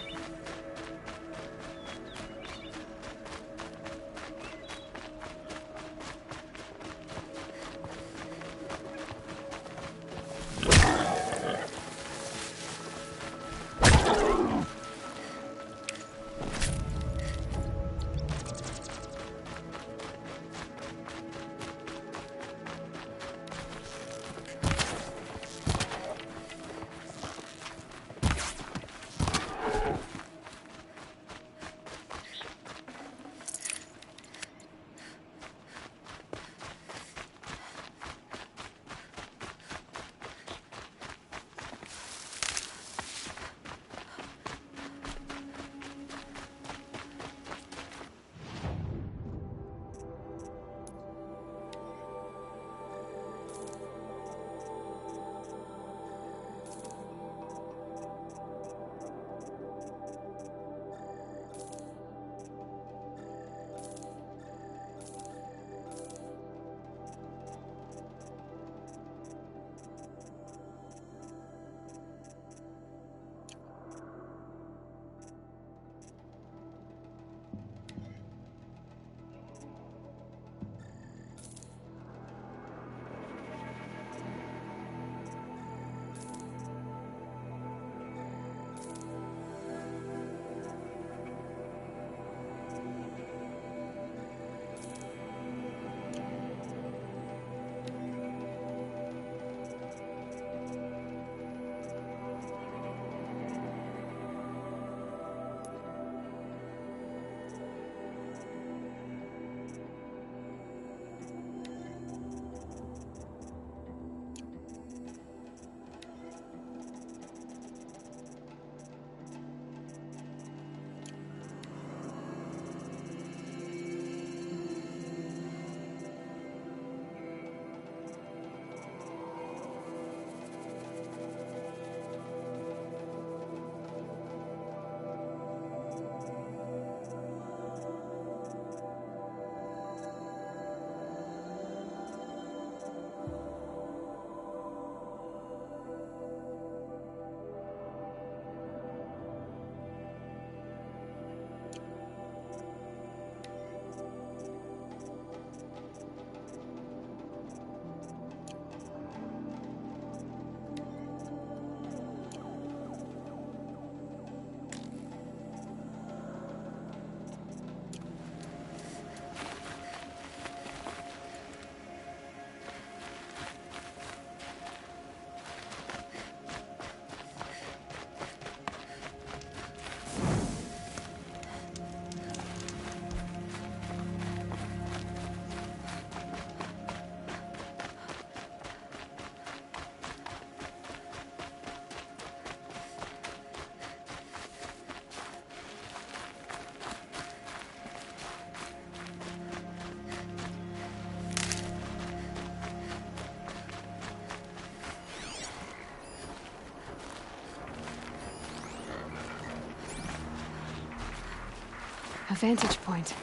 A vantage point.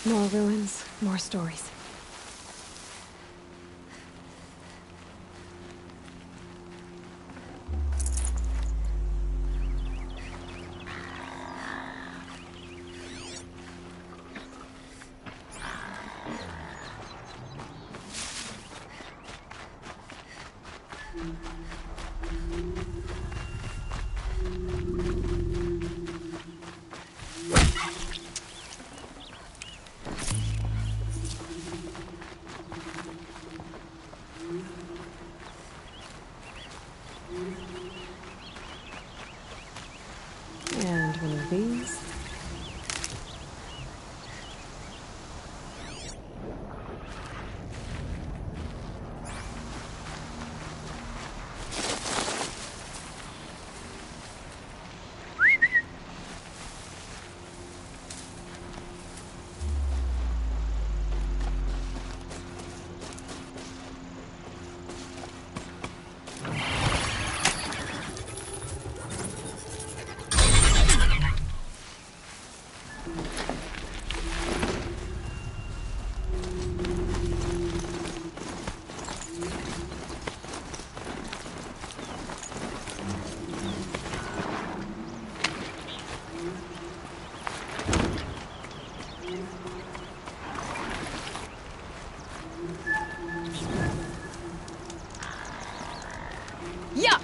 More ruins, more stories. And one of these. Yeah!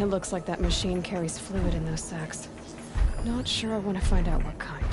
It looks like that machine carries fluid in those sacks. Not sure I want to find out what kind.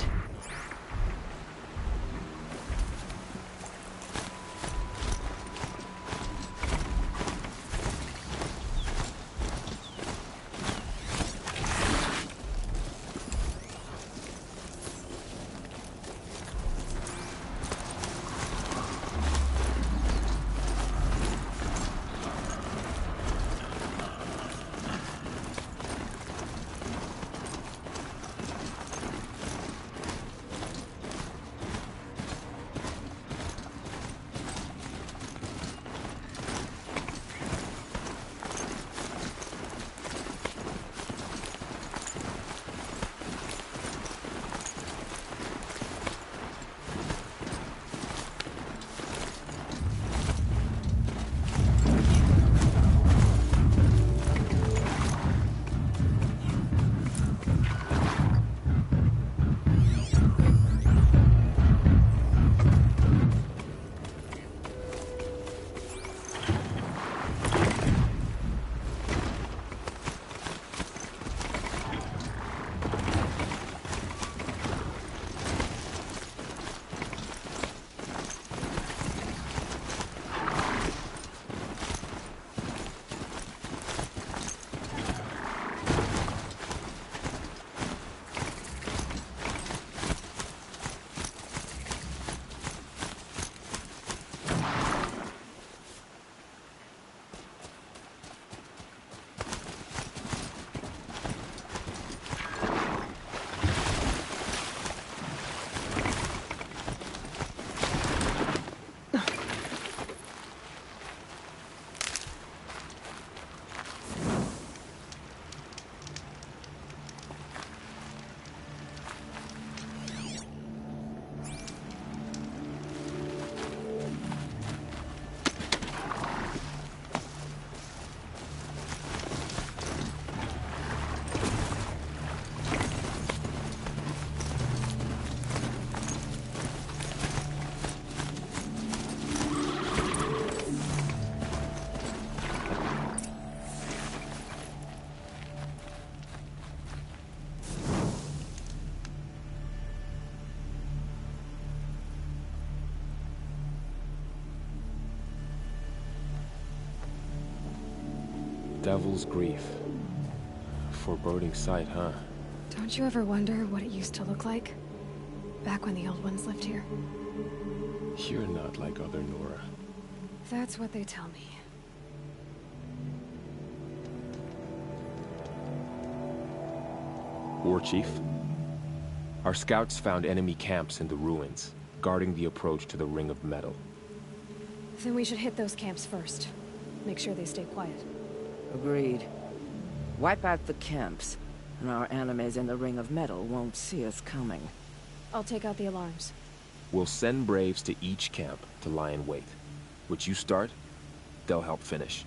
Devil's Grief. Foreboding sight, huh? Don't you ever wonder what it used to look like? Back when the old ones lived here. You're not like other Nora. That's what they tell me. War Chief? Our scouts found enemy camps in the ruins, guarding the approach to the Ring of Metal. Then we should hit those camps first. Make sure they stay quiet. Agreed. Wipe out the camps, and our enemies in the Ring of Metal won't see us coming. I'll take out the alarms. We'll send Braves to each camp to lie in wait. Which you start, they'll help finish.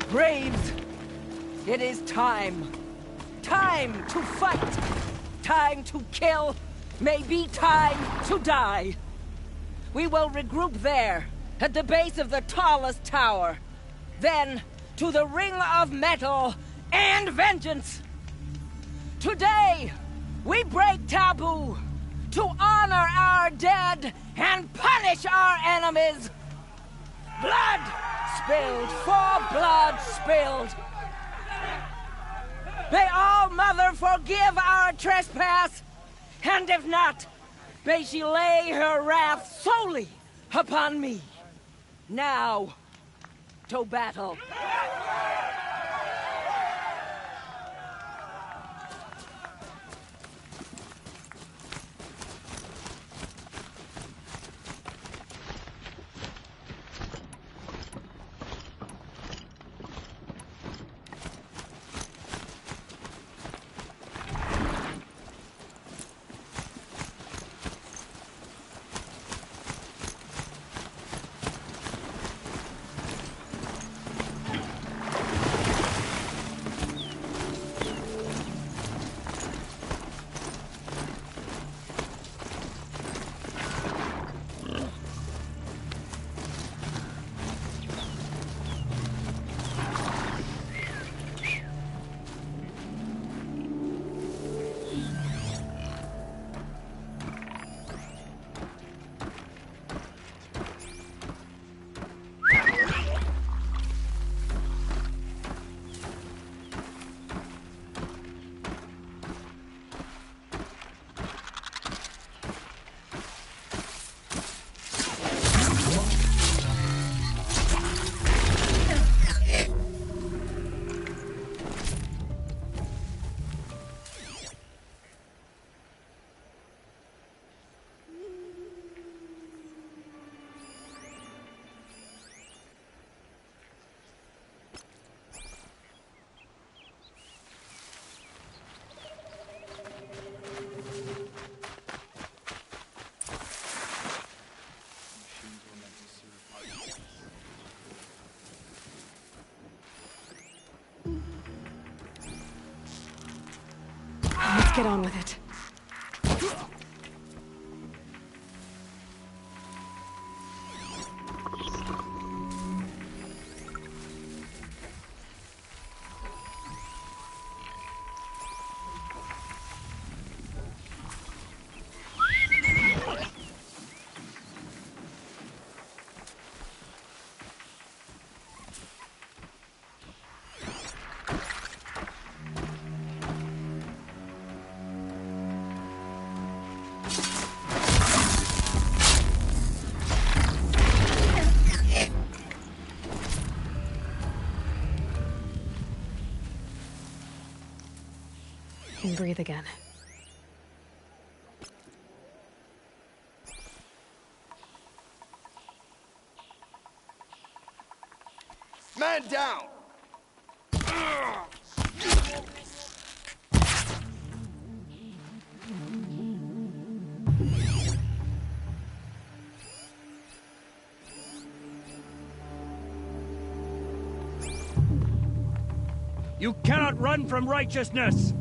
Braves! It is time. Time to fight. Time to kill. Maybe time to die. We will regroup there, at the base of the tallest tower. Then, to the Ring of Metal and Vengeance. Today, we break taboo to honor our dead and punish our enemies. Blood spilled for blood spilled. May All Mother forgive our trespass, and if not, may she lay her wrath solely upon me. Now, to battle. Let's get on with it. Can breathe again. Man down! You cannot run from righteousness!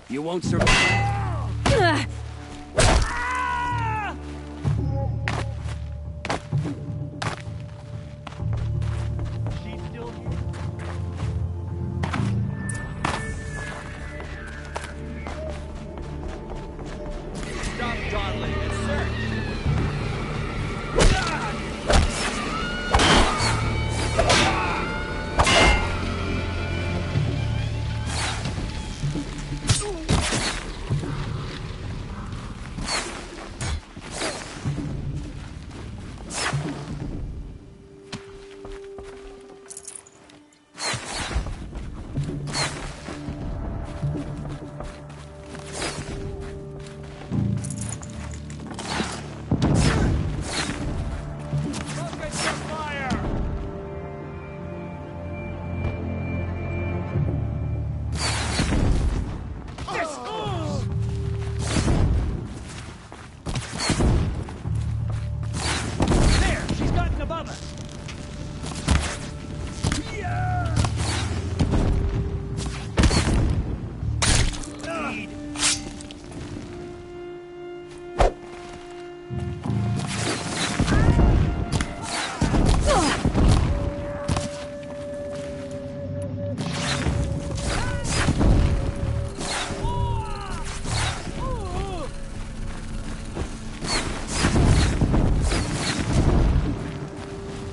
You won't survive.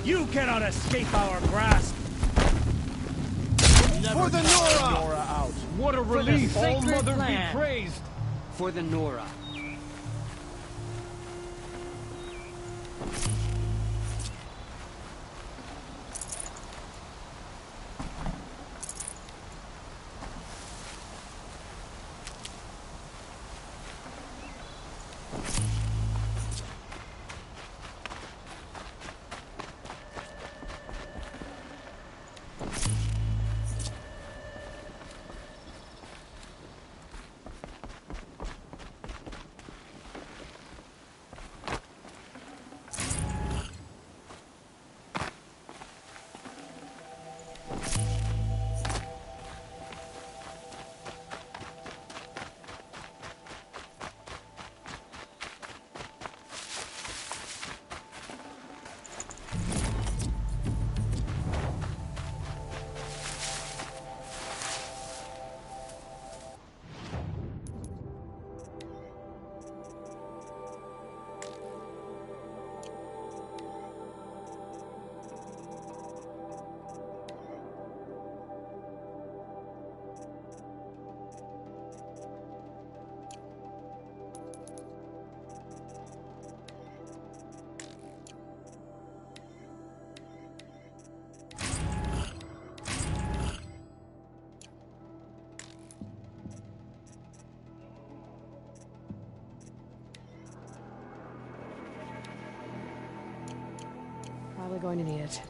You cannot escape our grasp! For the Nora! Nora out. What a For the relief! All sacred Mother land. be praised! For the Nora. Probably going to need it.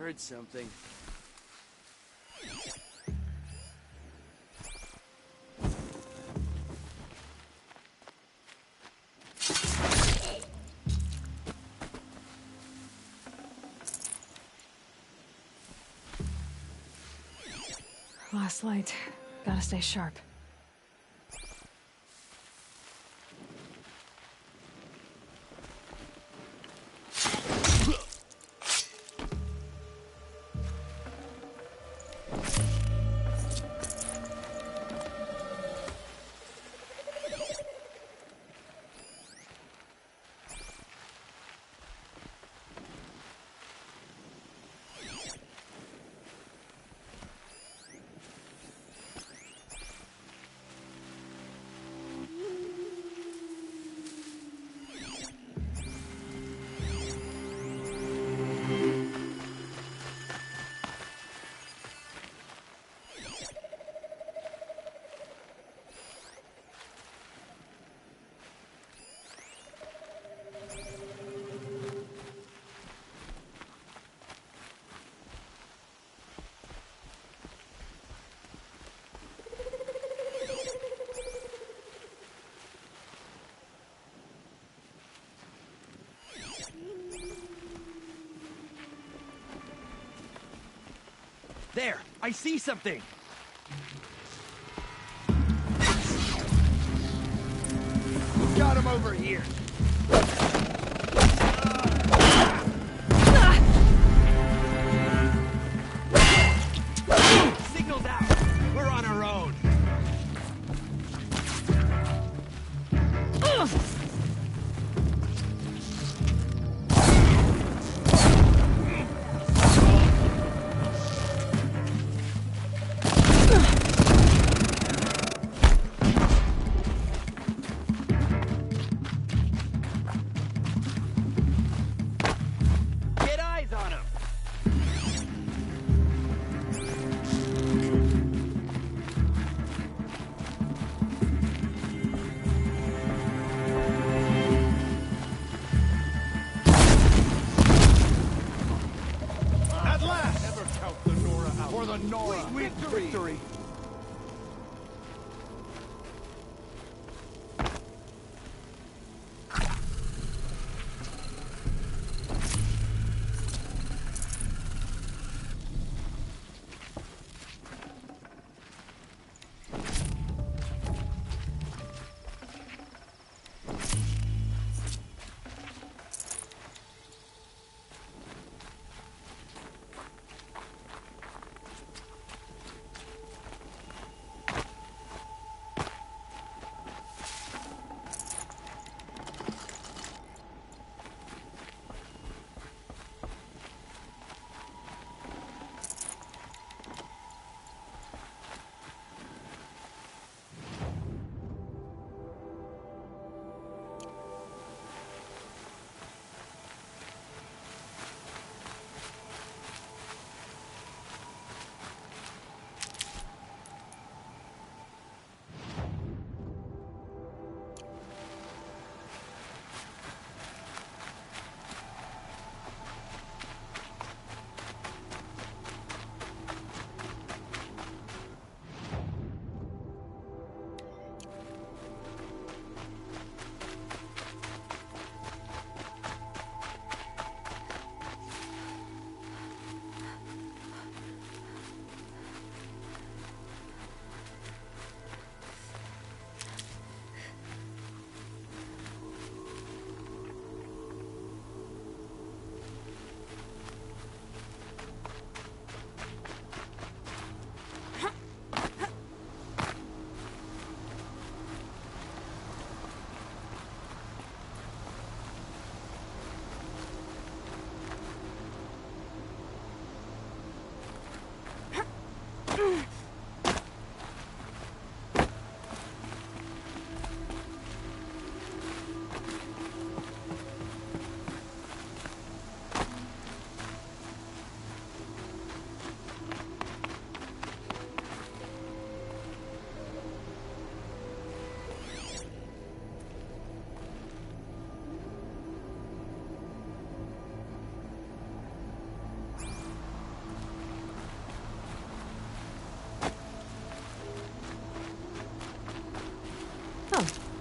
heard something. Last light. Gotta stay sharp. There! I see something! Got him over here! Signal's out! We're on our own! Get eyes on him! At last! Never count the Nora out. For the Nora! Victory!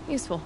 Useful.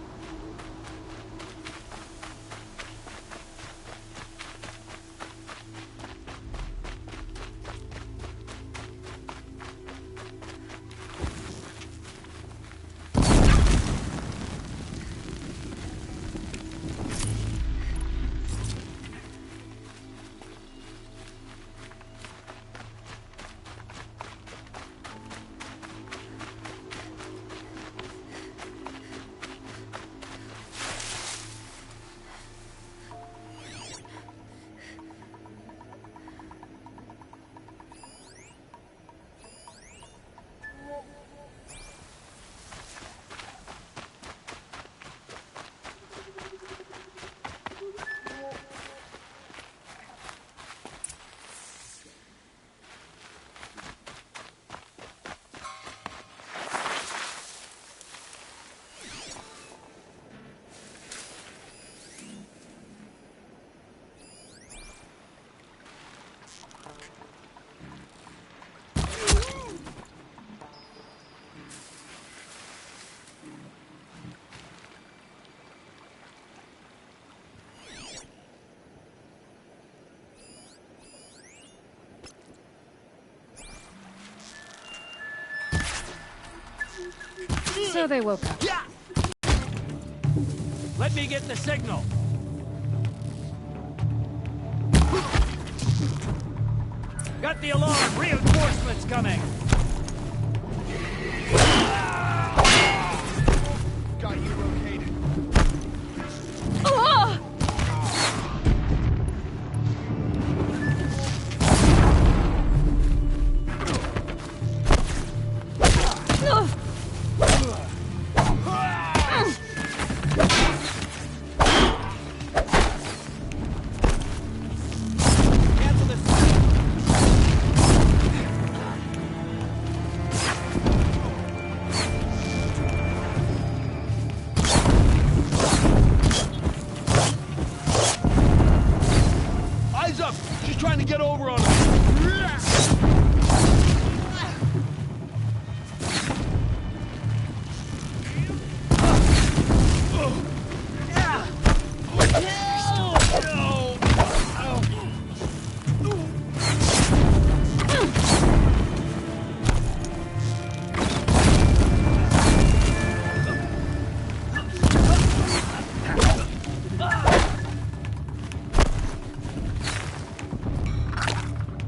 So they woke up. Let me get the signal. Got the alarm. Reinforcements coming. Got you located.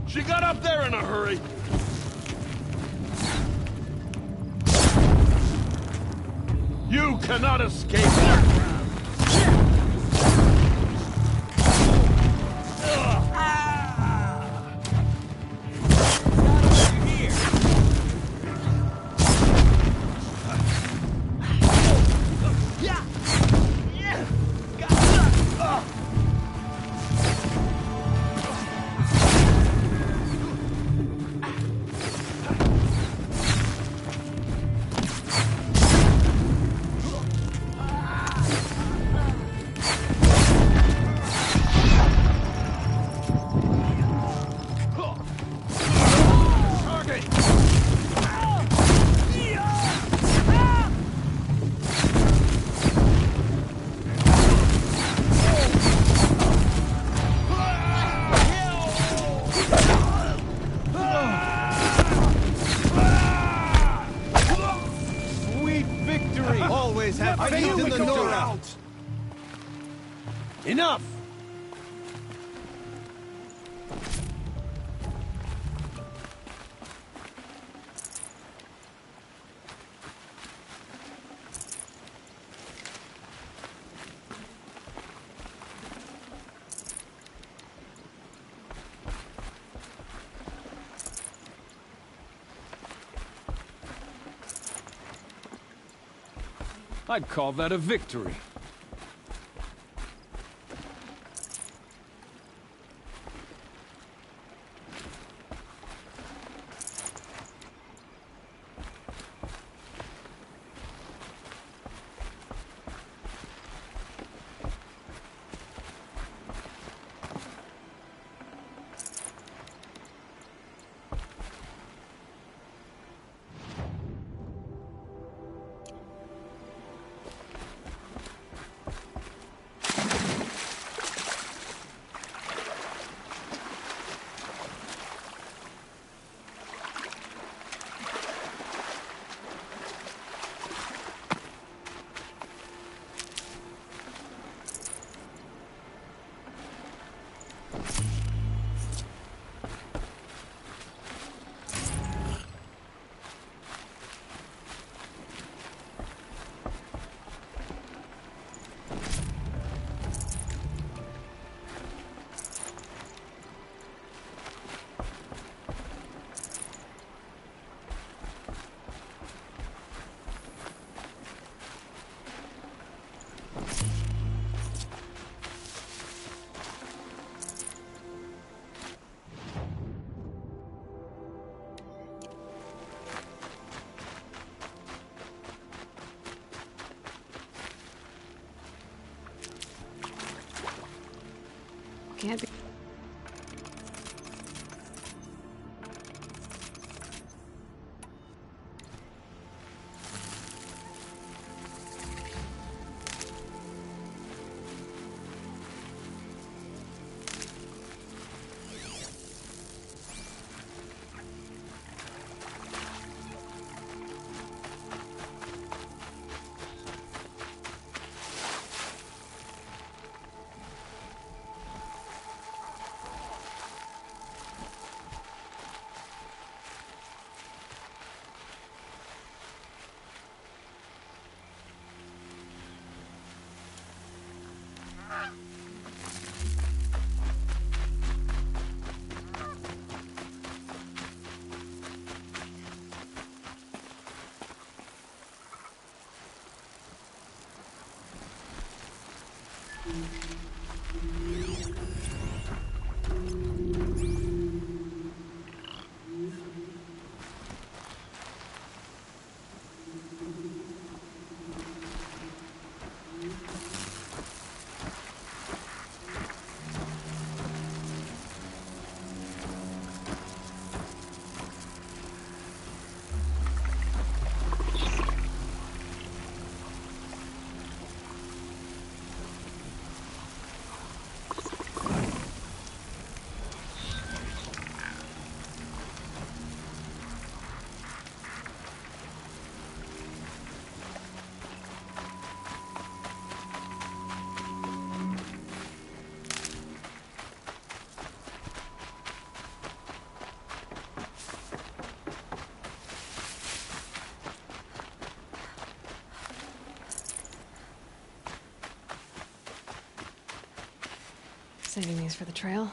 She got up there in a hurry. You cannot escape her. Always have faith in the Nora. Enough! I'd call that a victory. Can't be. Saving these for the trail.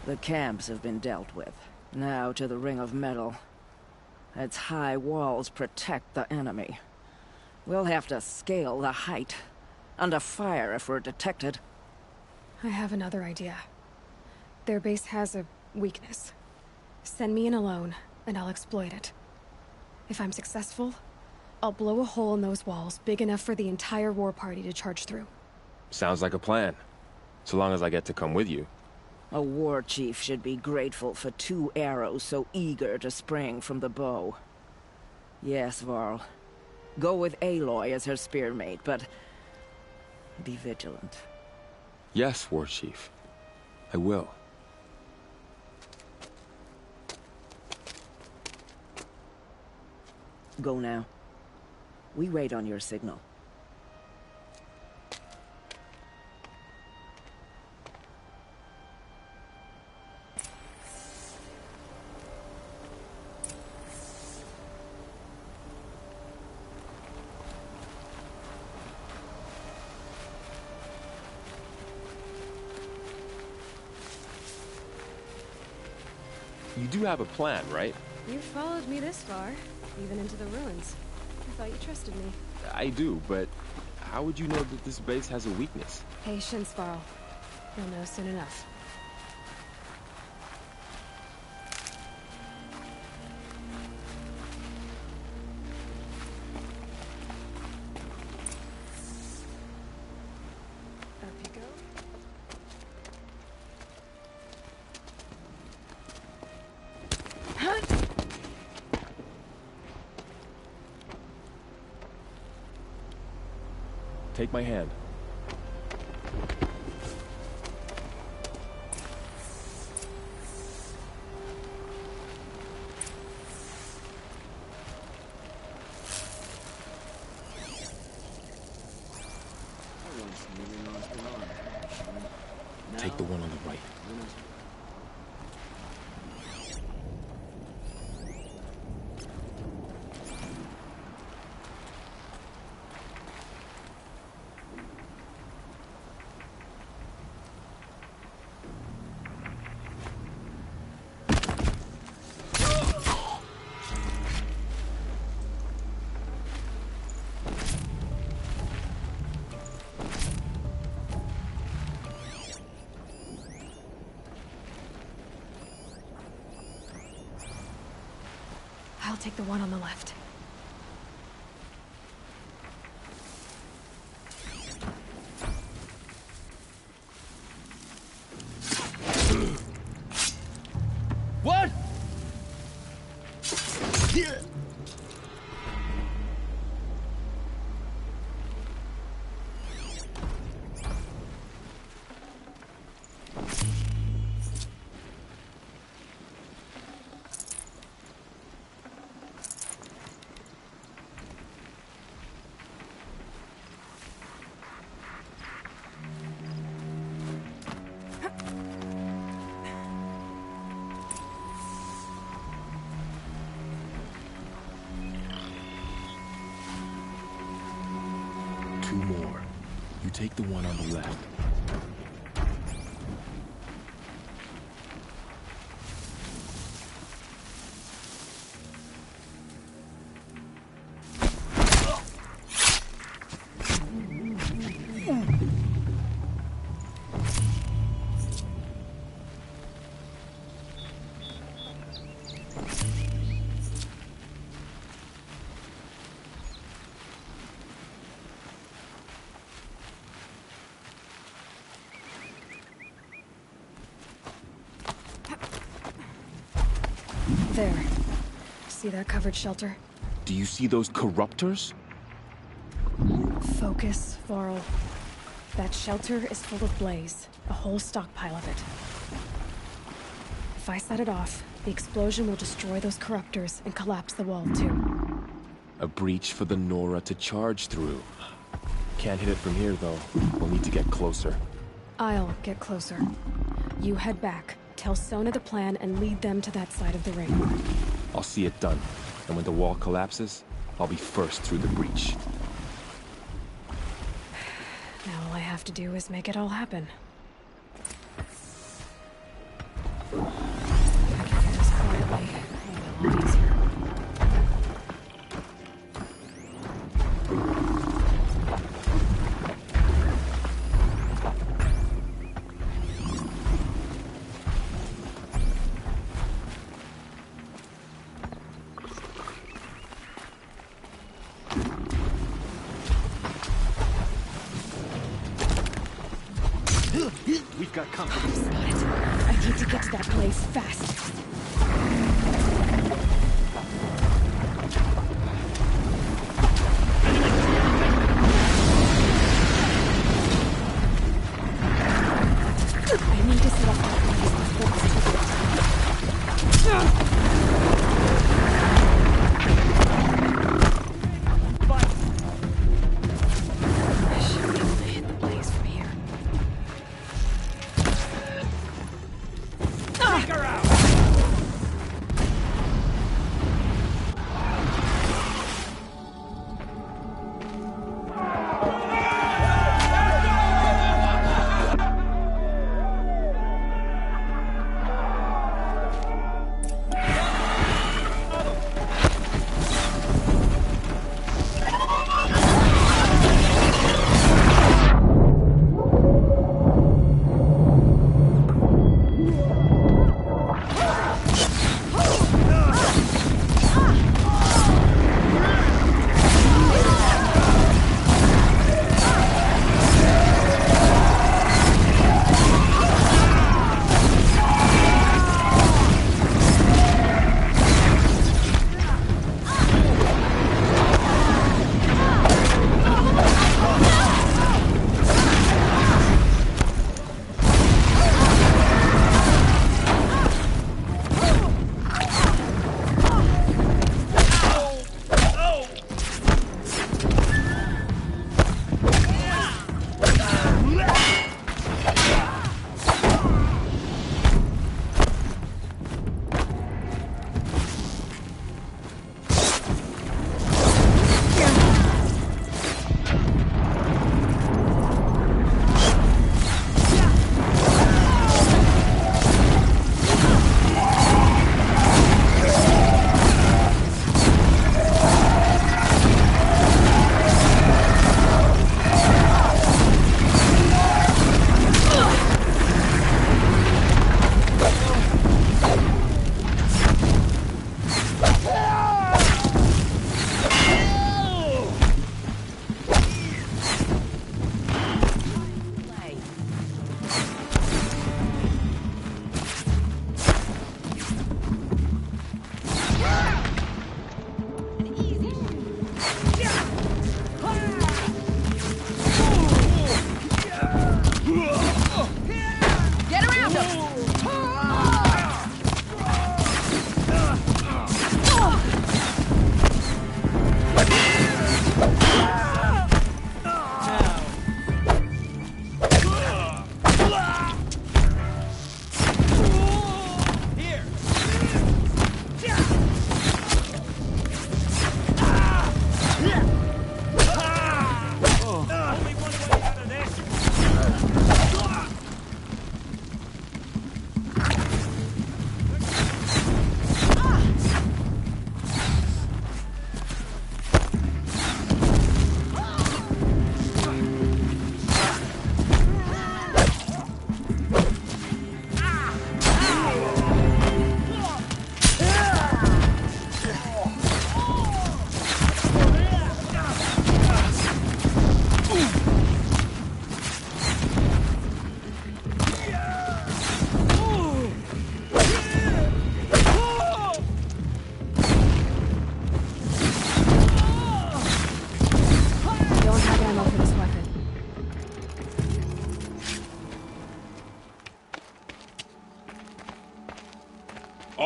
The camps have been dealt with. Now to the Ring of Metal. Its high walls protect the enemy. We'll have to scale the height. Under fire if we're detected. I have another idea. Their base has a weakness. Send me in alone, and I'll exploit it. If I'm successful, I'll blow a hole in those walls big enough for the entire war party to charge through. Sounds like a plan. So long as I get to come with you. A war chief should be grateful for 2 arrows so eager to spring from the bow. Yes, Varl. Go with Aloy as her spearmate, but be vigilant. Yes, War Chief. I will. Go now. We wait on your signal. You do have a plan, right? You've followed me this far, even into the ruins. I thought you trusted me. I do, but how would you know that this base has a weakness? Patience, Varl. You'll know soon enough. Take my hand. Take the one on the right. I'll take the one on the left. What? Two more. You take the one on the left. There. See that covered shelter? Do you see those corruptors? Focus, Varl. That shelter is full of blaze. A whole stockpile of it. If I set it off, the explosion will destroy those corruptors and collapse the wall, too. A breach for the Nora to charge through. Can't hit it from here, though. We'll need to get closer. I'll get closer. You head back, tell Sona the plan, and lead them to that side of the ring. I'll see it done. And when the wall collapses, I'll be first through the breach. Now all I have to do is make it all happen. If I can do this quietly, it'll be a lot easier. We've got company. Spot it. I need to get to that place fast. I need to set up that place before this ticket. I should be able to hit the blaze from here. Take her out!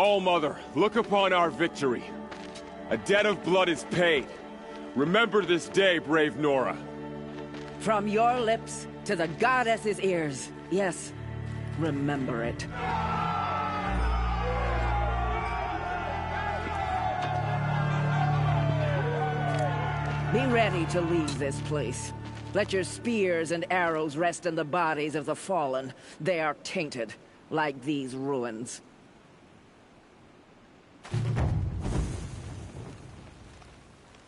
All-Mother, look upon our victory. A debt of blood is paid. Remember this day, brave Nora. From your lips to the goddess's ears. Yes, remember it. Be ready to leave this place. Let your spears and arrows rest in the bodies of the fallen. They are tainted, like these ruins.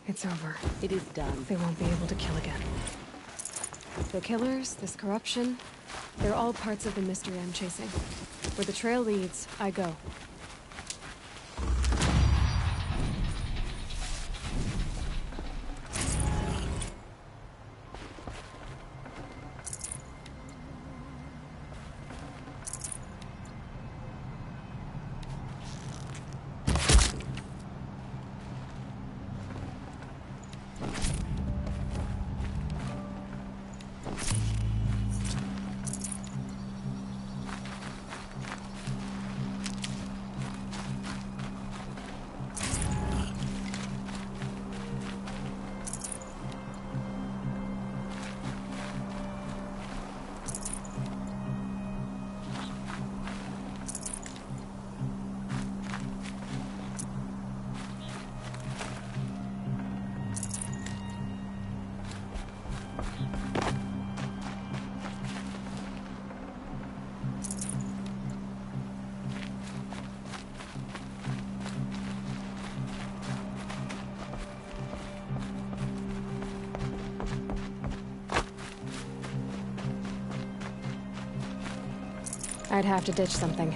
It's over. It is done. They won't be able to kill again. The killers, this corruption, they're all parts of the mystery I'm chasing. Where the trail leads, I go. I'd have to ditch something.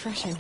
refreshing.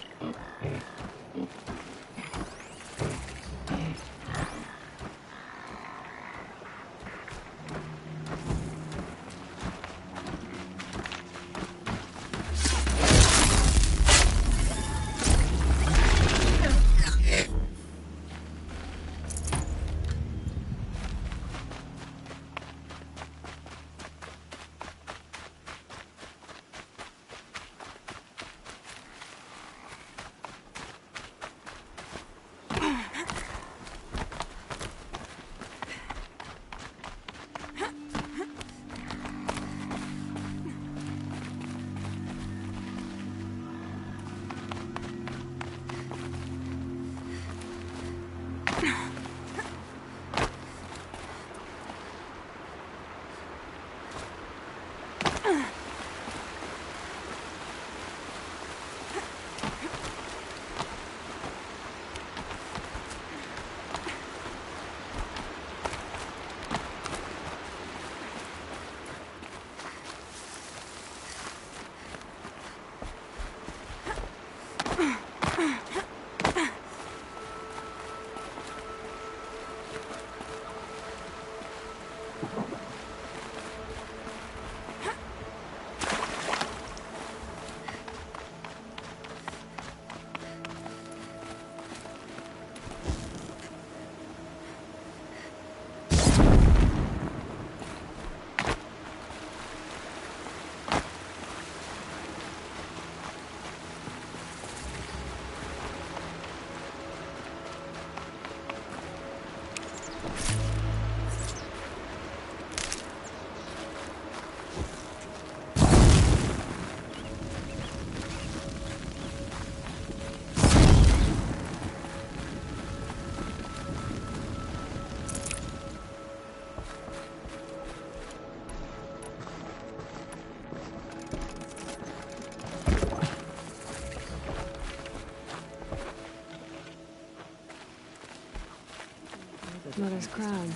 Mother's Crown.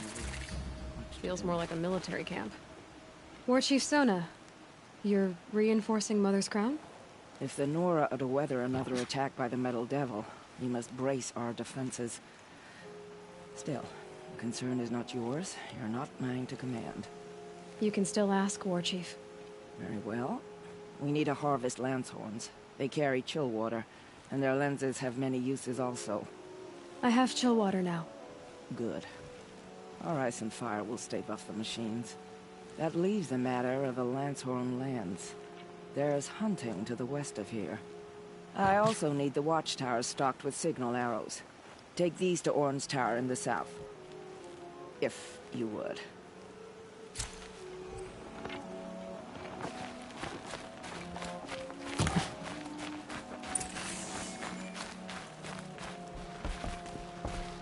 Feels more like a military camp. War Chief Sona, you're reinforcing Mother's Crown? If the Nora are to weather another attack by the Metal Devil, we must brace our defenses. Still, the concern is not yours. You're not mine to command. You can still ask, War Chief. Very well. We need to harvest Lancehorns. They carry chill water, and their lenses have many uses also. I have chill water now. Good. Our ice and fire will stave off the machines. That leaves the matter of the Lancehorn lands. There's hunting to the west of here. I also need the watchtowers stocked with signal arrows. Take these to Orn's Tower in the south. If you would.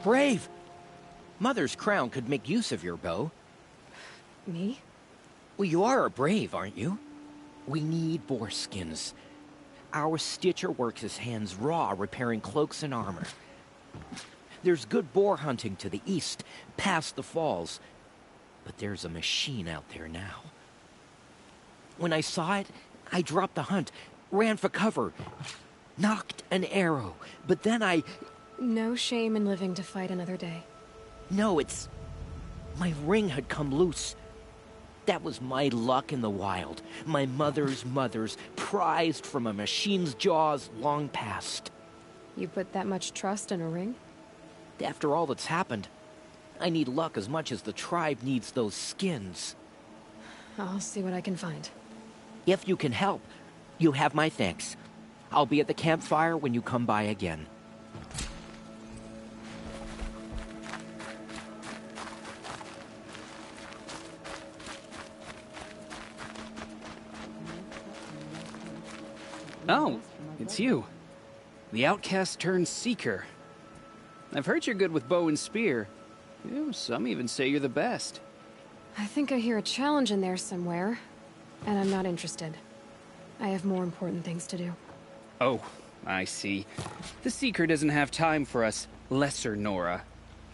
Brave! Mother's Crown could make use of your bow. Me? Well, you are a brave, aren't you? We need boar skins. Our stitcher works his hands raw repairing cloaks and armor. There's good boar hunting to the east, past the falls. But there's a machine out there now. When I saw it, I dropped the hunt, ran for cover, knocked an arrow, but then I... No shame in living to fight another day. No, it's... my ring had come loose. That was my luck in the wild. My mother's prized from a machine's jaws long past. You put that much trust in a ring? After all that's happened, I need luck as much as the tribe needs those skins. I'll see what I can find. If you can help, you have my thanks. I'll be at the campfire when you come by again. Oh, it's you. The outcast turned seeker. I've heard you're good with bow and spear. Some even say you're the best. I think I hear a challenge in there somewhere, and I'm not interested. I have more important things to do. Oh, I see. The Seeker doesn't have time for us lesser Nora.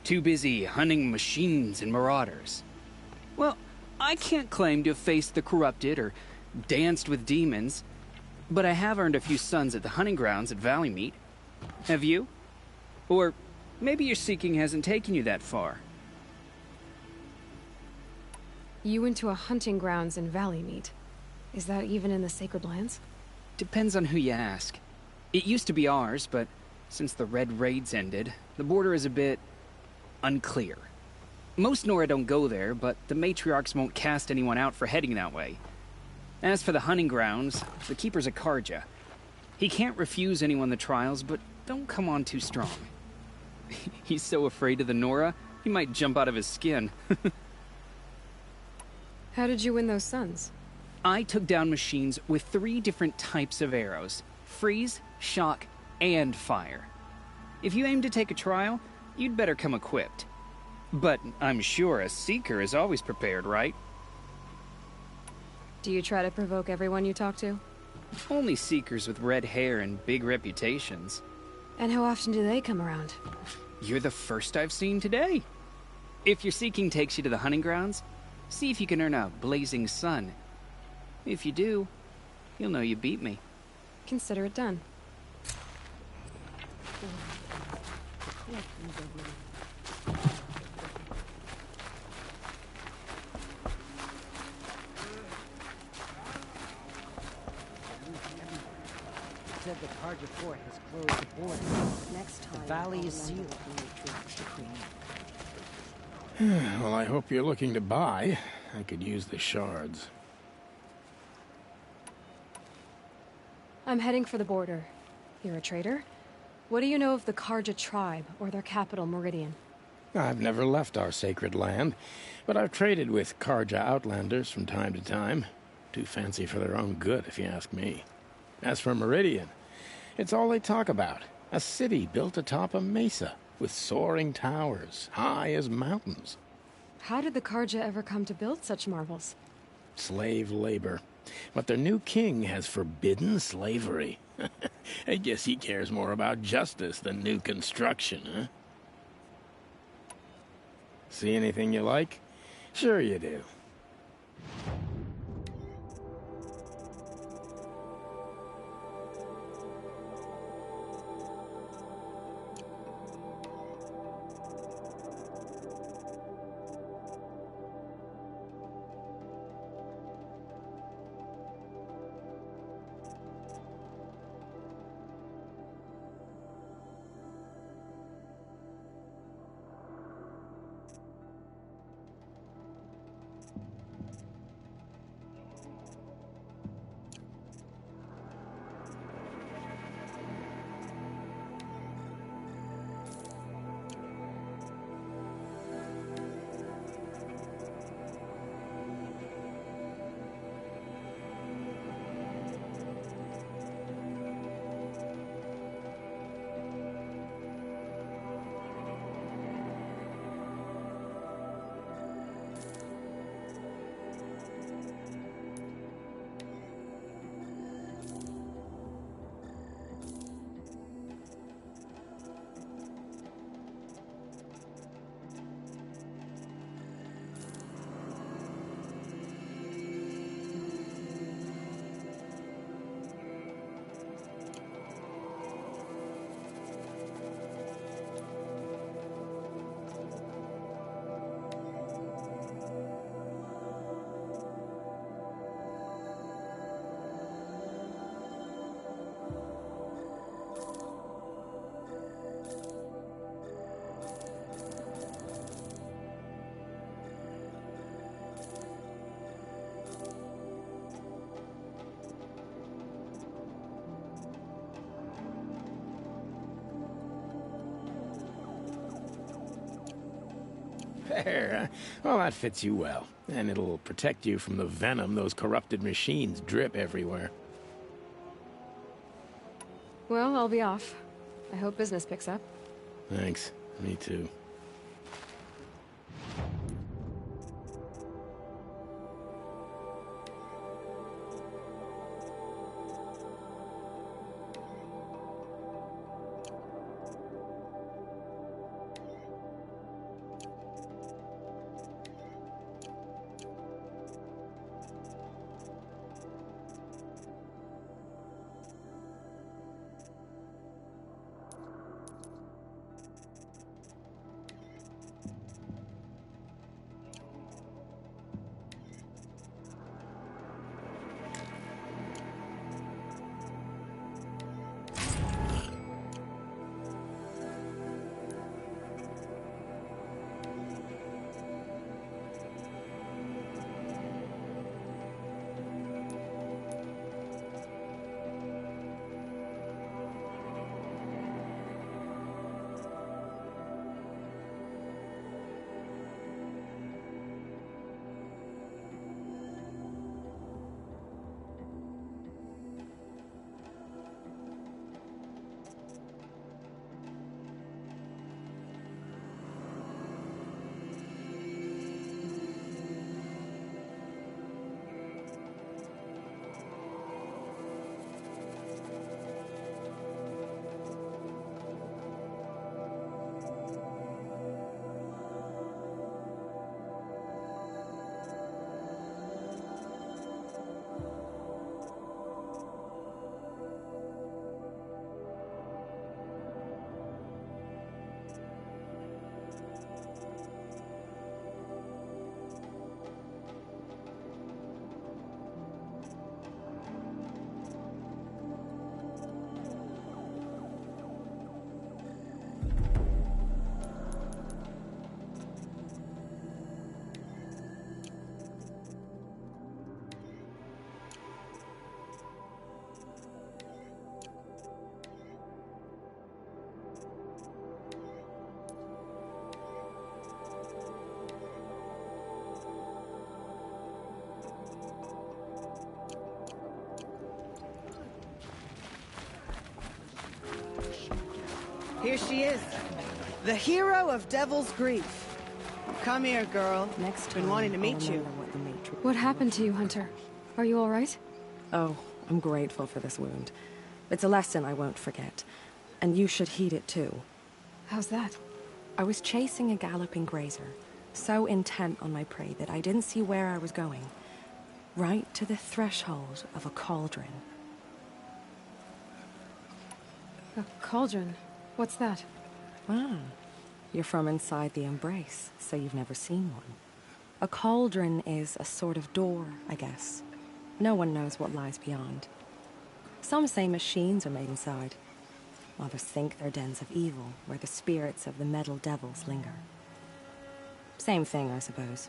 Too busy hunting machines and marauders. Well, I can't claim to have faced the corrupted or danced with demons. But I have earned a few suns at the hunting grounds at Valley Meet. Have you? Or maybe your seeking hasn't taken you that far. You went to a hunting grounds in Valley Meet. Is that even in the Sacred Lands? Depends on who you ask. It used to be ours, but since the Red Raids ended, the border is a bit unclear. Most Nora don't go there, but the matriarchs won't cast anyone out for heading that way. As for the hunting grounds, the Keeper's a Karja. He can't refuse anyone the trials, but don't come on too strong. He's so afraid of the Nora, he might jump out of his skin. How did you win those suns? I took down machines with 3 different types of arrows: freeze, shock, and fire. If you aim to take a trial, you'd better come equipped. But I'm sure a Seeker is always prepared, right? Do you try to provoke everyone you talk to? Only Seekers with red hair and big reputations. And how often do they come around? You're the first I've seen today. If your seeking takes you to the hunting grounds, see if you can earn a blazing sun. If you do, you'll know you beat me. Consider it done. Said the Karja fort has closed the border. Next time, the valley is sealed. Well, I hope you're looking to buy. I could use the shards. I'm heading for the border. You're a trader? What do you know of the Karja tribe or their capital, Meridian? I've never left our sacred land, but I've traded with Karja outlanders from time to time. Too fancy for their own good, if you ask me. As for Meridian, it's all they talk about. A city built atop a mesa, with soaring towers, high as mountains. How did the Karja ever come to build such marvels? Slave labor. But their new king has forbidden slavery. I guess he cares more about justice than new construction, huh? See anything you like? Sure you do. There. Well, that fits you well. And it'll protect you from the venom those corrupted machines drip everywhere. Well, I'll be off. I hope business picks up. Thanks. Me too. Here she is. The hero of Devil's Grief. Come here, girl. Next Been time, wanting to meet I'll you. remember what the Matrix... What happened to you, Hunter? Are you all right? Oh, I'm grateful for this wound. It's a lesson I won't forget. And you should heed it too. How's that? I was chasing a galloping grazer, so intent on my prey that I didn't see where I was going. Right to the threshold of a cauldron. A cauldron? What's that? Ah, you're from inside the Embrace, so you've never seen one. A cauldron is a sort of door, I guess. No one knows what lies beyond. Some say machines are made inside. Others think they're dens of evil, where the spirits of the metal devils linger. Same thing, I suppose.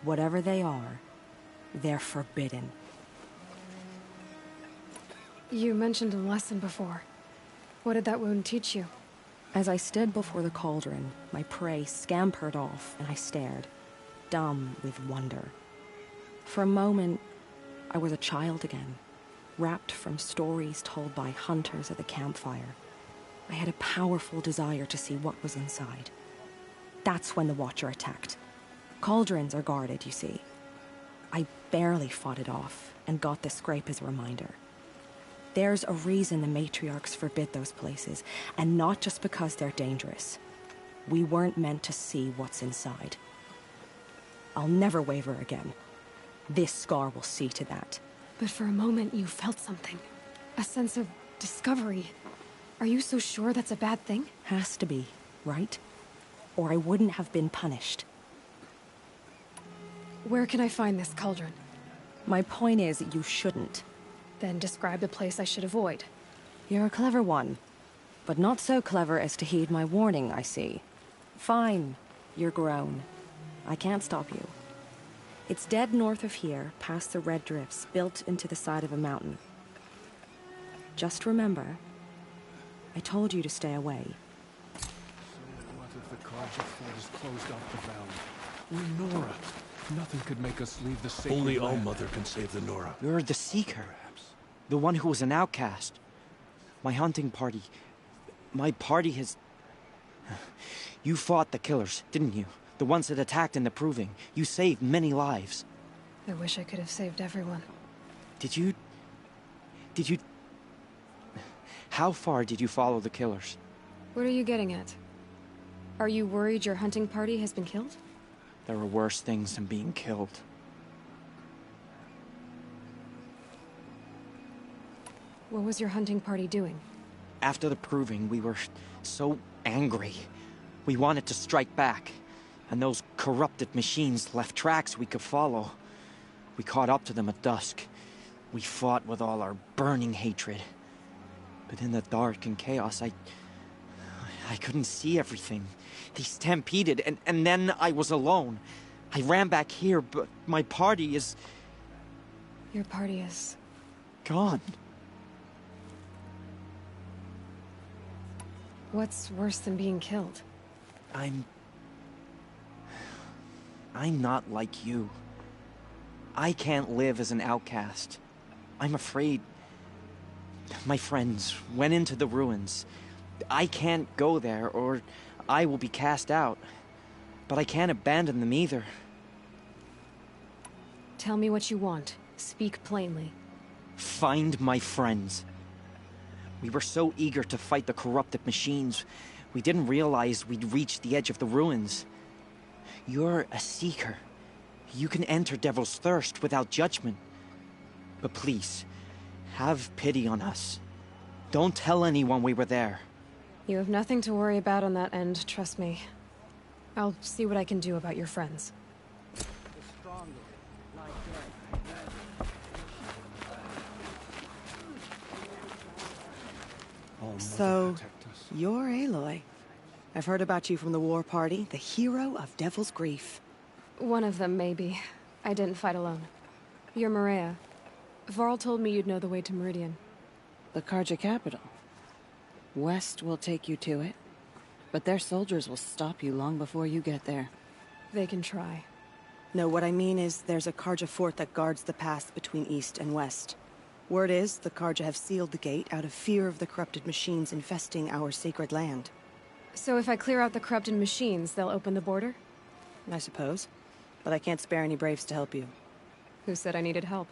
Whatever they are, they're forbidden. You mentioned a lesson before. What did that wound teach you? As I stood before the cauldron, my prey scampered off, and I stared, dumb with wonder. For a moment, I was a child again, wrapped from stories told by hunters at the campfire. I had a powerful desire to see what was inside. That's when the Watcher attacked. Cauldrons are guarded, you see. I barely fought it off, and got the scrape as a reminder. There's a reason the matriarchs forbid those places, and not just because they're dangerous. We weren't meant to see what's inside. I'll never waver again. This scar will see to that. But for a moment you felt something. A sense of discovery. Are you so sure that's a bad thing? Has to be, right? Or I wouldn't have been punished. Where can I find this cauldron? My point is, you shouldn't. Then describe the place I should avoid. You're a clever one. But not so clever as to heed my warning, I see. Fine. You're grown. I can't stop you. It's dead north of here, past the red drifts, built into the side of a mountain. Just remember, I told you to stay away. So what if the Carja fort is closed off the valley? We're Nora. Nothing could make us leave the sacred Only land. All-Mother can save the Nora. You're the Seeker. The one who was an outcast. My hunting party... My party has... You fought the killers, didn't you? The ones that attacked in the Proving. You saved many lives. I wish I could have saved everyone. Did you... How far did you follow the killers? What are you getting at? Are you worried your hunting party has been killed? There are worse things than being killed. What was your hunting party doing? After the Proving, we were so angry. We wanted to strike back. And those corrupted machines left tracks we could follow. We caught up to them at dusk. We fought with all our burning hatred. But in the dark and chaos, I couldn't see everything. They stampeded, and then I was alone. I ran back here, but my party is... Your party is... gone. What's worse than being killed? I'm not like you. I can't live as an outcast. I'm afraid... My friends went into the ruins. I can't go there, or I will be cast out. But I can't abandon them either. Tell me what you want. Speak plainly. Find my friends. We were so eager to fight the corrupted machines, we didn't realize we'd reached the edge of the ruins. You're a seeker. You can enter Devil's Thirst without judgment. But please, have pity on us. Don't tell anyone we were there. You have nothing to worry about on that end, trust me. I'll see what I can do about your friends. So, you're Aloy. I've heard about you from the war party, the hero of Devil's Grief. One of them, maybe. I didn't fight alone. You're Maria. Varl told me you'd know the way to Meridian. The Carja capital. West will take you to it, but their soldiers will stop you long before you get there. They can try. No, what I mean is there's a Carja fort that guards the pass between east and west. Word is, the Karja have sealed the gate out of fear of the corrupted machines infesting our sacred land. So if I clear out the corrupted machines, they'll open the border? I suppose. But I can't spare any braves to help you. Who said I needed help?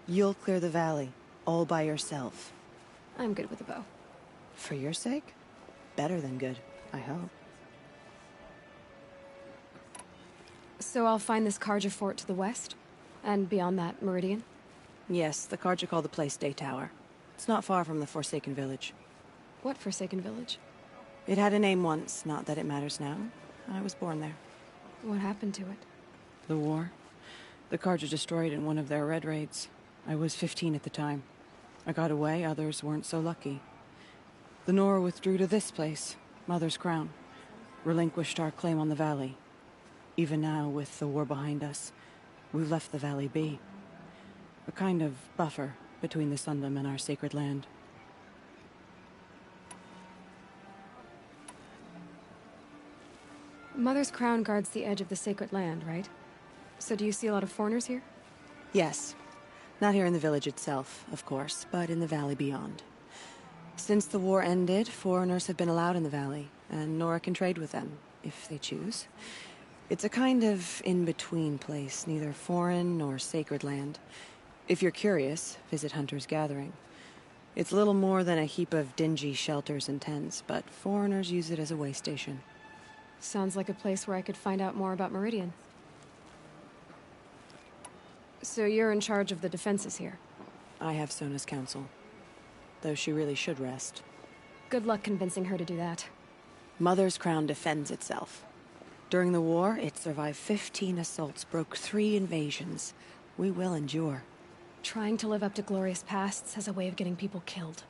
You'll clear the valley, all by yourself. I'm good with a bow. For your sake? Better than good, I hope. So I'll find this Karja fort to the west? And beyond that, Meridian? Yes, the Karja call the place Day Tower. It's not far from the Forsaken Village. What Forsaken Village? It had a name once, not that it matters now. I was born there. What happened to it? The war. The Karja destroyed it in one of their red raids. I was 15 at the time. I got away, others weren't so lucky. The Nora withdrew to this place, Mother's Crown. Relinquished our claim on the valley. Even now, with the war behind us, we've left the valley be. A kind of buffer between the Sundom and our sacred land. Mother's Crown guards the edge of the sacred land, right? So do you see a lot of foreigners here? Yes. Not here in the village itself, of course, but in the valley beyond. Since the war ended, foreigners have been allowed in the valley, and Nora can trade with them, if they choose. It's a kind of in-between place, neither foreign nor sacred land. If you're curious, visit Hunter's Gathering. It's little more than a heap of dingy shelters and tents, but foreigners use it as a way station. Sounds like a place where I could find out more about Meridian. So you're in charge of the defenses here? I have Sona's counsel. Though she really should rest. Good luck convincing her to do that. Mother's Crown defends itself. During the war, it survived 15 assaults, broke 3 invasions. We will endure. Trying to live up to glorious pasts has a way of getting people killed.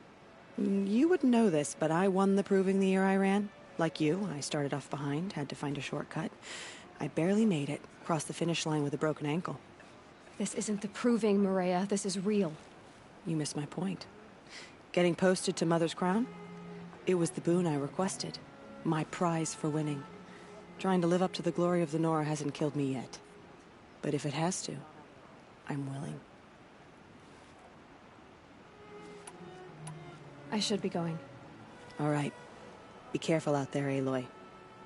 You wouldn't know this, but I won the proving the year I ran. Like you, I started off behind, had to find a shortcut. I barely made it, crossed the finish line with a broken ankle. This isn't the proving, Maria. This is real. You missed my point. Getting posted to Mother's Crown? It was the boon I requested. My prize for winning. Trying to live up to the glory of the Nora hasn't killed me yet. But if it has to, I'm willing. I should be going. All right. Be careful out there, Aloy.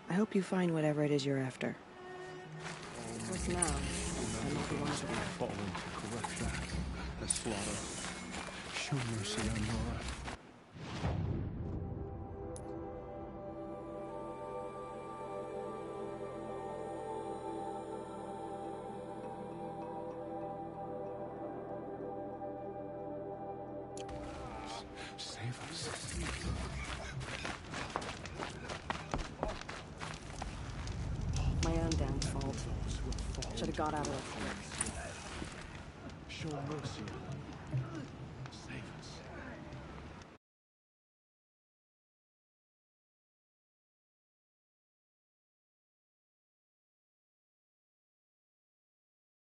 I hope you find whatever it is you're after. What's now? I might be one of them. Fall into corruption, a slaughter. Show mercy on Nora. Save us. My own damn fault. Should have got out of it quick. Show mercy.